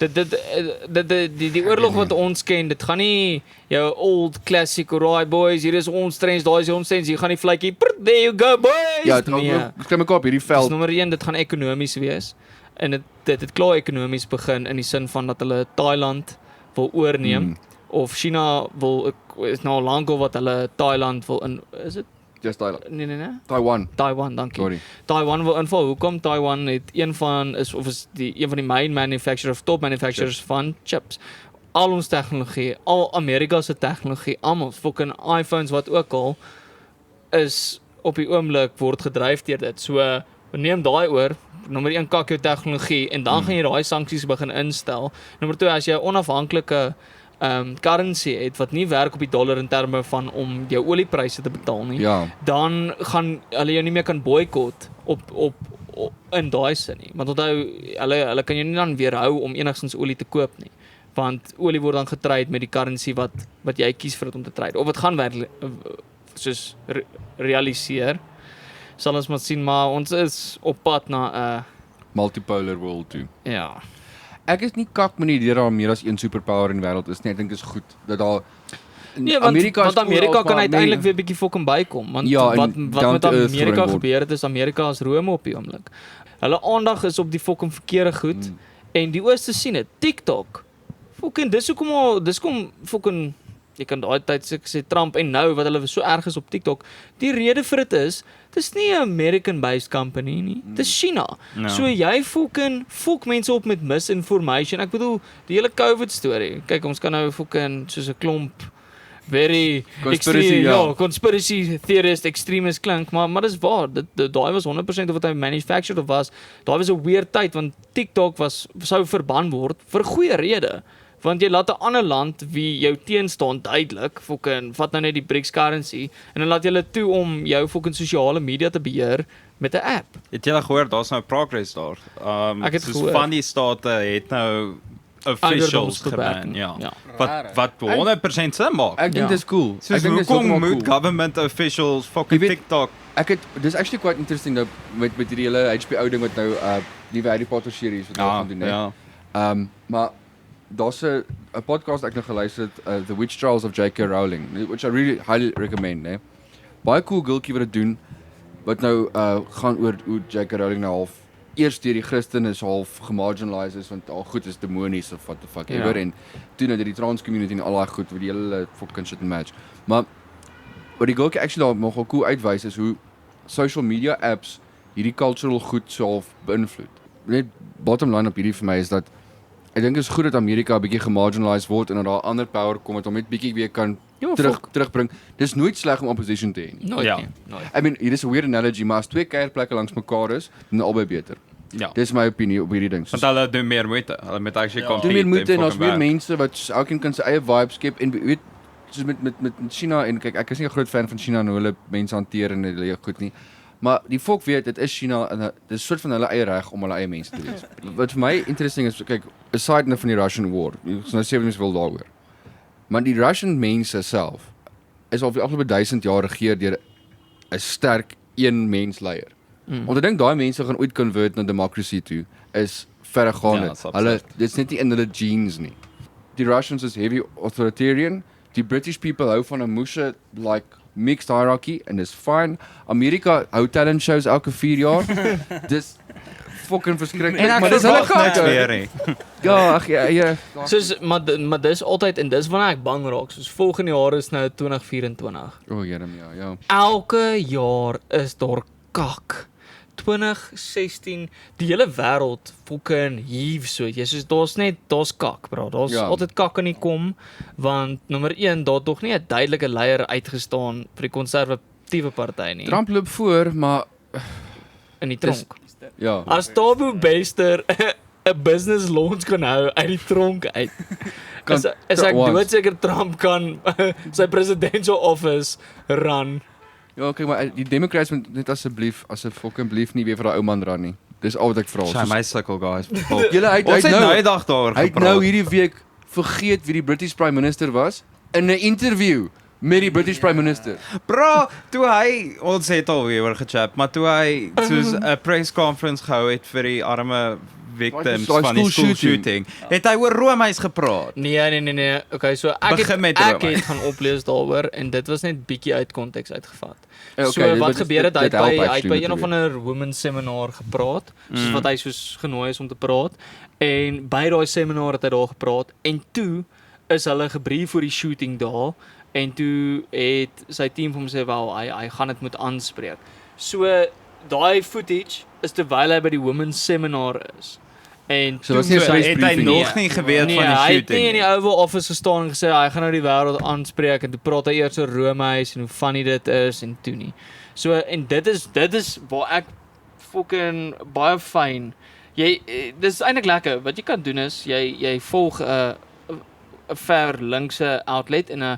Die oorlog wat ons ken, dit gaan nie jou old classic alright boys, hier is ons trends, daar is ons trends, hier gaan die vletjie, there you go boys. Ja, nee. ek kry mekaar op hierdie Dis veld. nommer 1, dit gaan ekonomies wees. En dit het klaar ekonomies begin in die sin van dat hulle Thailand wil oorneem of China wil is nou al lank al wat hulle Thailand wil is dit Just Thailand. nee Taiwan, dankie. sorry. Taiwan wil inval. Hoekom Taiwan het een van die main manufacturers, top manufacturers van chips. Al ons tegnologie, al Amerika se tegnologie, almal fucking iPhones wat ook al is op die oomblik word gedryf deur dit. So neem daai oor. Nommer 1 kak jou tegnologie en dan gaan jy daai sanksies begin instel. Nommer 2 as jy 'n onafhanklike currency het wat nie werk op die dollar in terme van om jou oliepryse te betaal nie, Ja. dan gaan hulle jou nie meer kan boikot op in daai sin nie. Want onthou hulle kan jou nie dan weerhou om enigstens olie te koop nie. Want olie word dan getrade met die currency wat jy kies vir dit om te trade. Of dit gaan soos realiseer. Sal ons maar sien, maar ons is op pad na Multipolar world toe. ja. Ek is nie kak met die idee daar meer as een superpower in die wêreld is nie. Ek dink dit is goed dat daar Nee, want Amerika kan uiteindelik weer bietjie fucking bykom, want Ja, en wat down met to earth Amerika gebring word. gebeur het is Amerika as Rome op die oomblik. Hulle aandag is op die fucking verkeerde goed en die ooste sien dit. TikTok. Fucking dis kom fucking jy kan daai tyd sê Trump en nou wat hulle so erg is op TikTok. Die rede vir dit is dis nie 'n American-based company nie. Dis China. No. So jy fok mense op met misinformation. Ek bedoel die hele COVID storie. Kyk, ons kan nou fucking soos 'n klomp very conspiracy theorist extremist klink, maar dis waar. Daai was 100% of wat hy manufactured of was. Daai was 'n weird tyd want TikTok sou verban word vir goeie rede. Want jy laat 'n ander land wie jou teenstaan duidelik, fucking vat nou net die BRICS currency en dan laat jy hulle toe om jou fucking sosiale media te beheer met 'n app. Het jy al gehoor daar's nou progress daar? Ek het soos gehoor. van die state het nou officials geban, ja. Wat 100% sin maak. Ek dink Ja. dis cool. Soos Ek dink dis hoekom heeltemal moet government officials fucking Jy weet- TikTok? Dis actually quite interesting nou met hierdie hele HBO ding wat nou die Harry Potter series wat hulle gaan doen, né? ja. Maar daar's 'n podcast ek nou geluister het, The Witch Trials of J.K. Rowling, which I really highly recommend, né? Baie cool giltjie wat dit doen wat nou gaan oor hoe J.K. Rowling nou half eers deur die Christen is half gemarginalised is want al goed is demonies of what the fuck ever en toe nou deur die trans community en al daai goed wat die hele fucking shit match. Maar wat die giltjie actually daar nogal cool uitwys is hoe social media apps hierdie cultural goed so half beïnvloed. Net bottom line op hierdie vir my is dat ek dink dit is goed dat Amerika 'n bietjie gemarginalised word en dat daar ander power kom wat hom net bietjie weer kan terugbring. Dis nooit sleg om opposition te hê nie. Nooit Ja. nie. Nooit. I mean, hier is 'n weird analogy, maar as twee keierplekke langs mekaar is, dan albei beter. Ja. Dis my opinie op hierdie ding. Want hulle doen meer moeite. Hulle moet actually compete. doen meer moeite en daar's fucking meer werk. mense wat elkeen kan sy eie vibe skep en weet soos met China en kyk ek is nie 'n groot fan van China en hoe hulle mense hanteer en hulle goed nie. Maar die volk weet dit is China en dit is soort van hulle eie reg om hulle eie mense te wees. Wat vir my interesting is kyk aside nou van die Russian war. Ons nou sê mense wil daaroor. Maar die Russian mense self is al vir die afgelope 1000 jaar regeer deur 'n sterk een mens leier. Want ek dink daai mense gaan ooit convert na democracy toe is verregaande. Ja, is absurd. Hulle dit's net nie in hulle genes nie. Die Russians is heavy authoritarian. Die British people hou van 'n moesje like mixed hierarchy en dis fine. Amerika hou talent shows elke 4 jaar. Dis fucking verskriklik. En ek Maar dis hulle verwag niks kak. meer nie. Ja, ag ja. Soos maar dis altyd en dis wanneer ek bang raak. Soos volgende jaar is nou 2024. O, Here, ja. Elke jaar is daar kak. 2016, die hele wêreld fucking heave so. Jy soos daar's kak, bro. Daar's altyd kak in die kom want nommer 1, daar tog nie 'n duidelike leier uitgestaan vir die konservatiewe party nie. Trump loop voor, maar in die tronk. ja. As Thabo Bester 'n business launch kan hou uit die tronk uit. Is ek doodseker Trump kan sy presidential office run. Ja, kyk maar die Democrats moet net asseblief nie weer vir daai ou man ran nie. Dis al wat ek vra. Sy my sukkel guys. Julle hy Ons het nou 'n dag daaroor Hy het gepraat. nou hierdie week vergeet wie die British Prime Minister was in 'n interview met die British Prime Minister. Bro, toe hy ons het al weer oor gechat, maar toe hy soos 'n press conference gehou het vir die arme victims Daai van die school school shooting, het hy oor Romeis gepraat. Nee. Okay, so ek Begin met het Romeis. gaan oplees daaroor en dit was net bietjie uit konteks uitgevat. Okay, So wat dit gebeur het, hy dit help het by actually een of natuurlijk. ander women's seminar gepraat, soos wat hy soos genooi is om te praat. En by daai seminar het hy daar gepraat en toe is hulle gebrief vir die shooting daar en toe het sy team vir hom sê wel hy gaan dit moet aanspreek. So daai footage is terwyl hy by die women's seminar is. En So was nie 'n So press het hy briefing nog nie geweet nee, van die hy het nie in shooting. die Oval Office gestaan en gesê hy gaan nou die wêreld aanspreek en toe praat hy eers oor Romeis en hoe funny dit is en toe nie. So en dit is waar ek fucking baie fyn. Dis eintlik lekker. Wat jy kan doen is jy volg 'n ver linkse outlet en 'n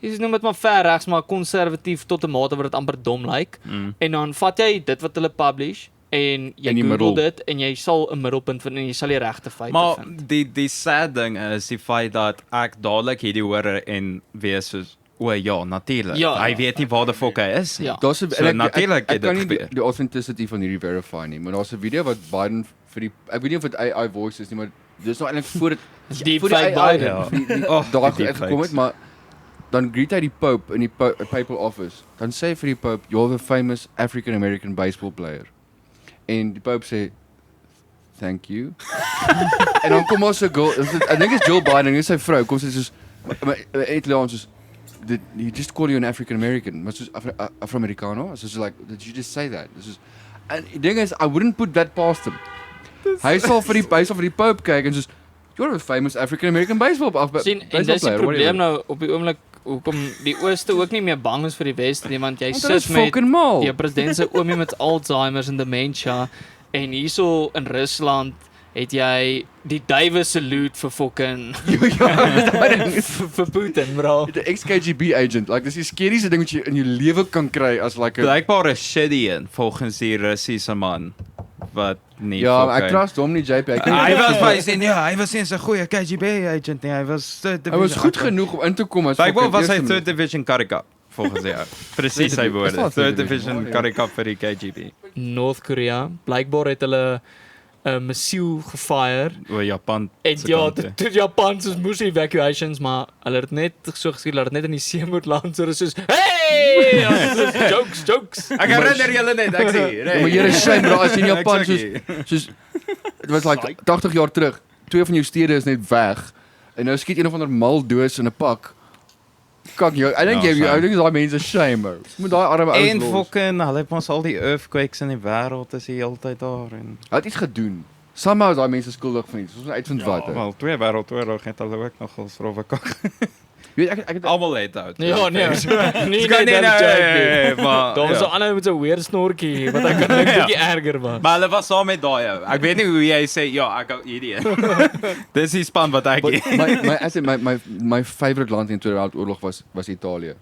jy noem dit maar ver regs maar konservatief tot 'n mate wat dit amper dom lyk. En dan vat jy dit wat hulle publish en jy In die Google middel. dit en jy sal 'n middelpunt vind en jy sal die regte feite Maar vind. die sad ding is die feit dat ek dadelik hierdie hoor en wees soos o ja, natuurlik. Ja. Hy weet nie waar die fuck hy is. Ja. Daar's 'n So natuurlijk ek het kan dit nie gebeur. die authenticity van hierdie verify nie, maar daar's 'n video wat Biden vir die ek weet nie of dit AI voice is nie, maar dis nou eintlik voor dit Deepfake Biden. Ja. daar die gekom het, maar dan greet hy die Pope in die papal office. Dan sê hy vir die Pope, "You're the famous African American baseball player." En die Pope sê, "Thank you." En dan kom ons 'n girl, ek dink is Jill Biden, dis sy vrou, kom sy soos maar Italiaans soos did he just call you an African American? Maar soos Afro-Americano? So like, did you just say that? This is and die ding is I wouldn't put that past him. Hy sal vir die Pope kyk en soos you're a famous African American baseball Sien, en dis die probleem nou op die oomblik hoekom die ooste ook nie meer bang is vir die weste nie want jy sit met die president se oomie met Alzheimer's en dementia en hierso in Rusland het jy die duiwe salute vir fucking vir Putin, bro. The ex-KGB agent, like dis die skerieste ding wat jy in jou lewe kan kry as like 'n Blykbaar is shitty in volgens die Russiese man wat nie ja, fucking- ek trust hom nie JP. Hy was baie ja, hy was nie 'n goeie KGB agent nie. Hy was Hy was goed genoeg om in te kom as Blykbaar was hy eerste third division karika volgens jou. Presies sy woorde. not Third third division division, karika vir die KGB. North Korea, blykbaar het hulle 'n missiel gefire O Japan. en se ja, kant, hè. dit Japan se moes evacuations, maar hulle het net so geskied dat dit net in die see moet land, so dis soos hey, jokes. Ek herinner julle net, ek sê. Ja, maar jy is shame bro as jy in Japan Exactly. soos dit was like 80 jaar terug. 2 van jou stede is net weg. En nou skiet een of ander mal doos in 'n pak. Kak jou. Ek dink Ja, jy shame. ek dink daai mense shame bro. Moet daai arme ouens En los. fucking, hulle het ons al die earthquakes in die wêreld is die hele tyd daar en Hy het iets gedoen. Somehow is daai mense skuldig van iets. Ons moet uitvind wat. hè. wel, twee wêreldoorlog het hulle ook nog ons rowwe kak. Weet ek het Almal het uit. Ja, nee. Dis kan nie nou, maar Daar was 'n ja. ander met so 'n weer snorkie wat ek kan 'n bietjie erger was. Maar hulle was saam met daai ou. Ek weet nie hoe jy sê ja, ek hou hierdie. Dis die span wat ek But het. my favorite land in die Tweede Wêreldoorlog was Italië.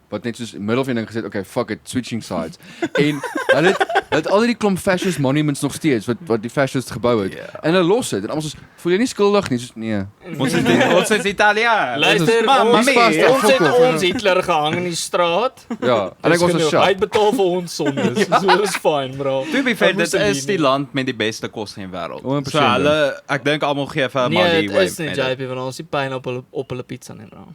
Wat net soos middel van die ding gesê, okay, fuck it, switching sides. En hulle het al die klomp fascist monuments nog steeds wat die fascists gebou het. Ja. En hulle los dit en almal soos voel jy nie skuldig nie, soos nee. Ons is Italiaan. Luister, Mamma ons mia. het Fuck off. ons Hitler gehang in die straat. Ja, en ek was Dis so genoeg. Hy shocked. het betaal vir ons sondes. So dis fyn, bro. To be fair, Ek dit moes is die nie. land met die beste kos in die wêreld. 100% So hulle, ek dink almal gee vir Nee, Mali dit wave. is nie JP van ons die pyn op hulle pizza nie, bro.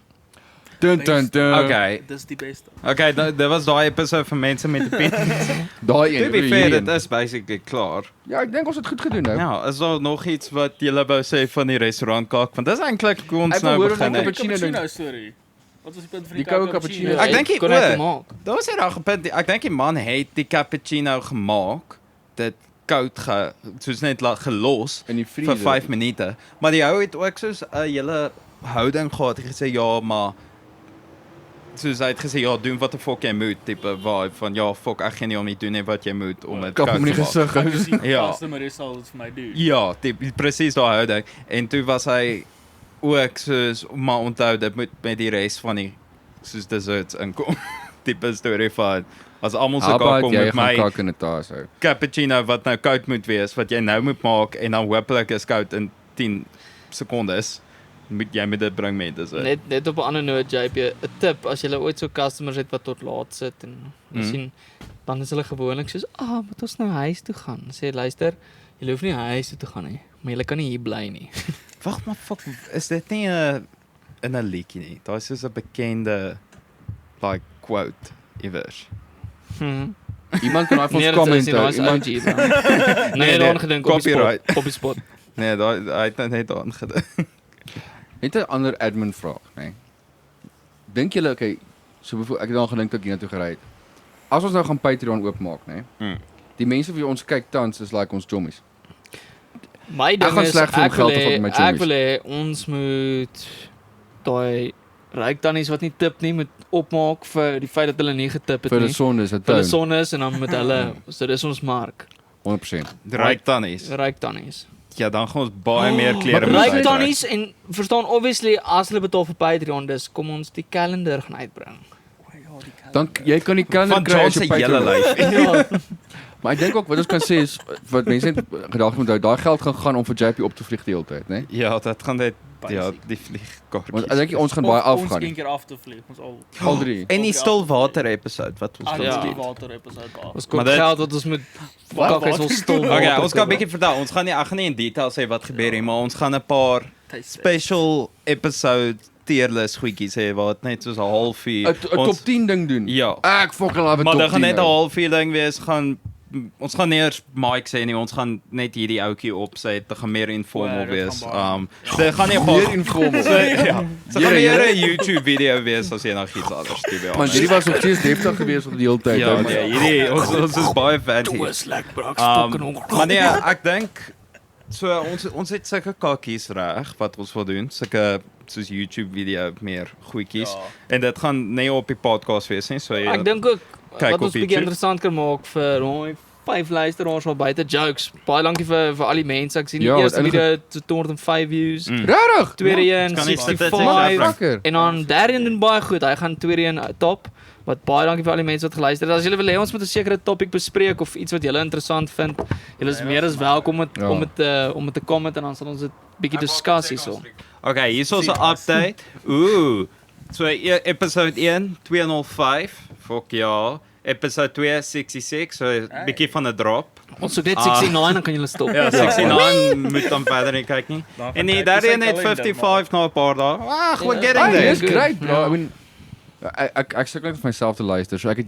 Dun dun dun. Okay. Dis die beste. Okay, dit was daai episode vir mense met die pizza. Daai To een. be die fair, een. dit is basically klaar. Ja, ek dink ons het goed gedoen nou. Ja, is daar nog iets wat julle wou sê van die restaurant kak? Want dis eintlik hoe ons Ek nou wil hoor begin net het. Cappuccino Cappuccino storie. Wat was die punt van Die die koue cappuccino? cappuccino. Ek dink hy kon net ook. maak. Daar was 'n rare punt. Ek dink die man het die cappuccino gemaak, dit koud soos net gelos In die vir vriezer. 5 minute. Maar die ou het ook soos 'n hele houding gehad. Hy het gesê ja, maar soos hy het gesê ja, doen wat die fuck jy moet, tipe vibe van ja, fuck ek gaan nie om nie doen net wat jy moet om dit Kap koud hom in te die maak. gesig. Ek is die Ja. customer is sal dit vir my doen. Ja, presies daai houding. En toe was hy ook soos maar onthou dit moet met die res van die soos desserts inkom. Tipe storie van as almal se How kak about kom jy met gaan my kak in 'n taas hou? cappuccino wat nou koud moet wees wat jy nou moet maak en dan hopelik is koud in 10 sekondes. Moet jy met dit bring met dessert. Net op 'n ander noot JP, 'n tip as jy ooit so customers het wat tot laat sit en miskien dan is hulle gewoonlik soos, moet ons nou huis toe gaan. Sê luister, jy hoef nie huis toe te gaan nie, maar jy kan nie hier bly nie. Wag maar fuck, is dit nie 'n in 'n liedjie nie? Daar is soos 'n bekende like quote iewers. Iemand kan daai vir Nee, ons dit is comment. nie daai Iemand OG dan. Nee, daaraan gedink op die copyright. spot. Op die spot. Nee, hy het net daaraan gedink. Net 'n ander admin vraag, nê. Dink julle okay, so bijvoorbeeld ek het dan gedink dat ek hiernatoe gery het. As ons nou gaan Patreon oopmaak, nê. Die mense wie ons kyk tans is like ons chommies. My ding gaan is sleg vir om geld te vat met my ek chommies. wil hê ons moet daai ryk tannies wat nie tip nie moet opmaak vir die feit dat hulle nie getip het Vir nie. die son is dit Vir hulle toon. son is en dan met hulle, so dis ons mark. 100%. Ryk tannies. Ryk tannies. Ja, dan gaan ons baie meer klere Maar moet ryk uittrek. tannies en verstaan obviously as hulle betaal vir Patreon, dis kom ons die kalender gaan uitbring. Dan jy kan die kalender Van kry John as se jy hele Patreon. lyf. Ja, Maar ek dink ook wat ons kan sê is wat mense net gedagte moet hou, daai geld gaan om vir JP op te vlieg die hele tyd, né? Ja, dit gaan net ja, Basic. die vliegkaartjies. Want ek dink ons gaan baie Ons afgaan. een keer af te vlieg, ons al. Al drie. en die stilwater episode wat ons Ah, gaan ja. die doen. water episode af. ons kom Maar dit- geld wat ons moet Wat? kak is ons stil. Okay, ons kan 'n bietjie vertel. Ons gaan nie ek gaan nie in detail sê wat gebeur nie, maar ons gaan 'n paar special episode tierlist goedjies hê waar dit net soos 'n halfuur. 'n top 10 ding doen. Ja. Ek fucking love 'n Maar top 10. dit gaan net 'n nou. halfuur ding wees. Ons gaan nie eers mic sê nie. Ons gaan net hierdie ouetjie opset. Dit gaan meer informal Ja, dit wees. gaan Dit gaan nie 'n Meer paar informal. So, ja. So gaan Here, meer 'n YouTube video wees as enigiets anders, to be Man, honest. hierdie was nog steeds deftig geweest op die hele tyd. Ja, hè, nee, hierdie ons is baie fan hier. Maar nee, ek dink so ons het sulke kakkies reg wat ons wil doen, sulke soos YouTube video meer goedjies. Ja. En dit gaan nie op die podcast wees nie, so jy Ek dink ook Kyk wat op ons bietjie YouTube. interessant kan maak vir daai 5 luisteraars al buite jokes. Baie dankie vir al die mense. Ek sien die Ja, eerste wat video het 205 views. Regtig? Tweede Ja, een kan nie statistics 65 afbring. en dan derde een doen baie goed. Hy gaan tweede een top. Wat baie dankie vir al die mense wat geluister het. As julle wil hê ons moet 'n sekere topik bespreek of iets wat julle interessant vind, julle is meer as welkom Ja. om dit te comment en dan sal ons dit bietjie discuss hierso. Okay, hier is 'n update. Ooh. So episode 1 205. Fuck ja. Episode 2 66, so 'n bietjie van 'n drop. Ons soek net 69 dan kan julle stop. Ja, 69 moet dan verder nie kyk nie. Dan En die kyk, derde dis een het kalender, 55 na 'n paar dae. Ag, we're Ja. getting Hey, there. dis great, bro. Ja. I mean ek sukkel net vir myself te luister. So ek het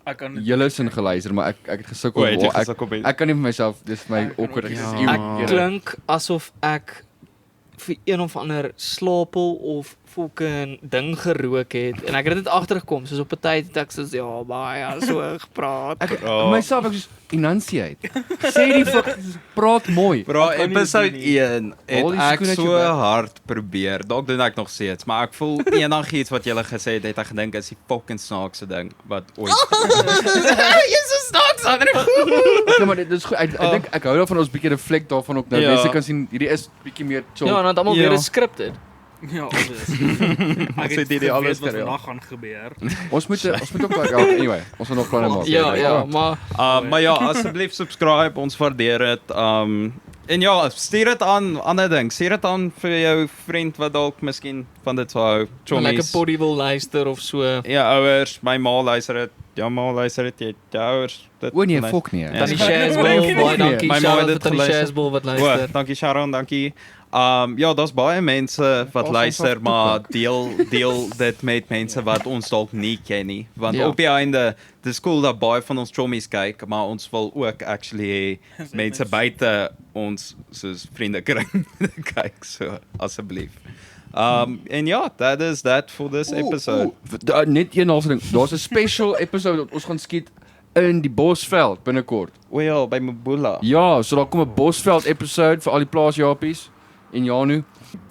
Ek kan julle sin geluister, maar ek het gesukkel. O, het jy waar gesukkel met- ek kan nie vir myself, dis vir my Ek kan awkward. ook Ek nie. is Ja. eeuw Ek keer. klink asof ek vir een of ander slapel of fucking ding gerook het en ek het dit agtergekom soos op 'n tyd het ek soos ja baie so gepraat. Ek Oh. myself ek soos enunciate. Sê die fuck praat mooi. Bro, Ek kan nie episode dit doen nie. 1 Haal het die ek skoen uit so jou bek. hard probeer. Dalk doen ek nog steeds, maar ek voel enigiets wat julle gesê het ek gedink is die fucking snaakse ding wat ooit. Jesus snaaks, Andre. Ja, maar dit is goed. Ek dink ek hou daarvan ons bietjie reflect daarvan op nou. Ja. Mense kan sien hierdie is bietjie meer chill. Ja, en dan almal Ja. weer scripted. Ja, obvious. Ek het hierdie alles wat gereël. vandag gaan gebeur. Ons moet ook ja, anyway, ons moet nog planne maak. Ja, maar Maar ja, asseblief subscribe, ons waardeer dit. En ja, stuur dit aan ander ding. Stuur dit aan vir jou vriend wat dalk miskien van dit sou hou. lekker Chommies. potty wil luister of so. Ja, ouers, my ma luister dit. Ja, ma luister dit. Jy ouers. Dit O nee, nice. fok nie. Ja, Tannie dis- Shazbel, Nee. baie dankie. My ma Shout het out dit vir Tannie geluister. Shazbel wat O, luister. dankie Sharon, dankie. Ja, daar's baie mense wat Ons luister, ons maar aftoepak. deel dit met mense wat ons dalk nie ken nie. Want Ja. op die einde, dis cool dat baie van ons chommies kyk, maar ons wil ook actually hê mense buite ons soos vriendekring kyk, so asseblief. En ja, that is that for this episode. Net een half ding. Daar's 'n special episode wat ons gaan skiet in die Bosveld binnekort. O ja, by Mbula. Ja, so daar kom 'n Bosveld episode vir al die plaasjapies en Janu.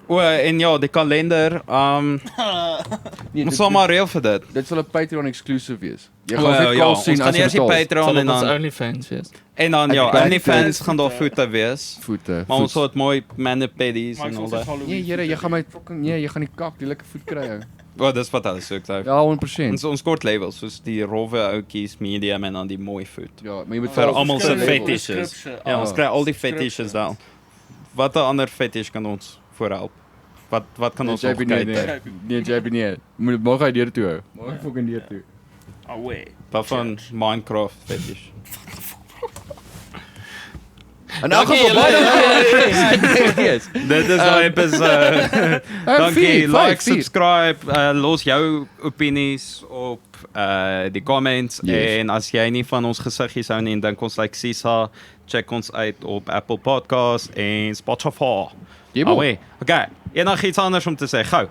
O, en ja, die kalender, Nee, ons sal maar reël vir dit. dit sal 'n Patreon exclusive wees. Jy O, gaan vir ja, Karl ons sien gaan as jy eers die betaal. Patreon Sal en op ons dan OnlyFans wees. en dan ja, Ek OnlyFans gaan daar voete wees. Voete. Maar ons sal dit mooi manipeddies Maar en ek al sal dat. sê Halloween. Nee, Here, jy gaan my fucking nee, jy gaan die kak, die lekker voet kry ou. O, dis wat hulle soek nou. Ja, 100%. Ons kort levels, soos die rowwe ouetjies, medium en dan die mooi voet. Ja, maar jy moet Vir almal se verskillende fetishes. description. Ja, ons kry al die fetishes Description. daar. Wat 'n ander fetish kan ons voorhelp? Wat kan ons nog JB kyk? nee, JB nee. Moet mag hy deur toe hou. Mag hy fucking deur toe. Away. Wat van Minecraft fetish? En elk geval baie dankie. Dit is daai episode. Dankie, like, vier. subscribe, los jou opinies op die comments Yes. en as jy nie van ons gesiggies hou nie en dink ons like Sisa, check ons uit op Apple Podcast en Spotify. Jy moet. Away. Okay, enigiets anders om te sê, gou.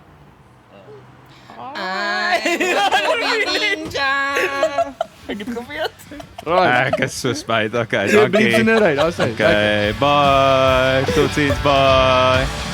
Ek het geweet. Right. Ek is so spyt. Okay, Jy bly dankie. sinne ry, daar's hy. Okay, bye. Tot ziens, bye.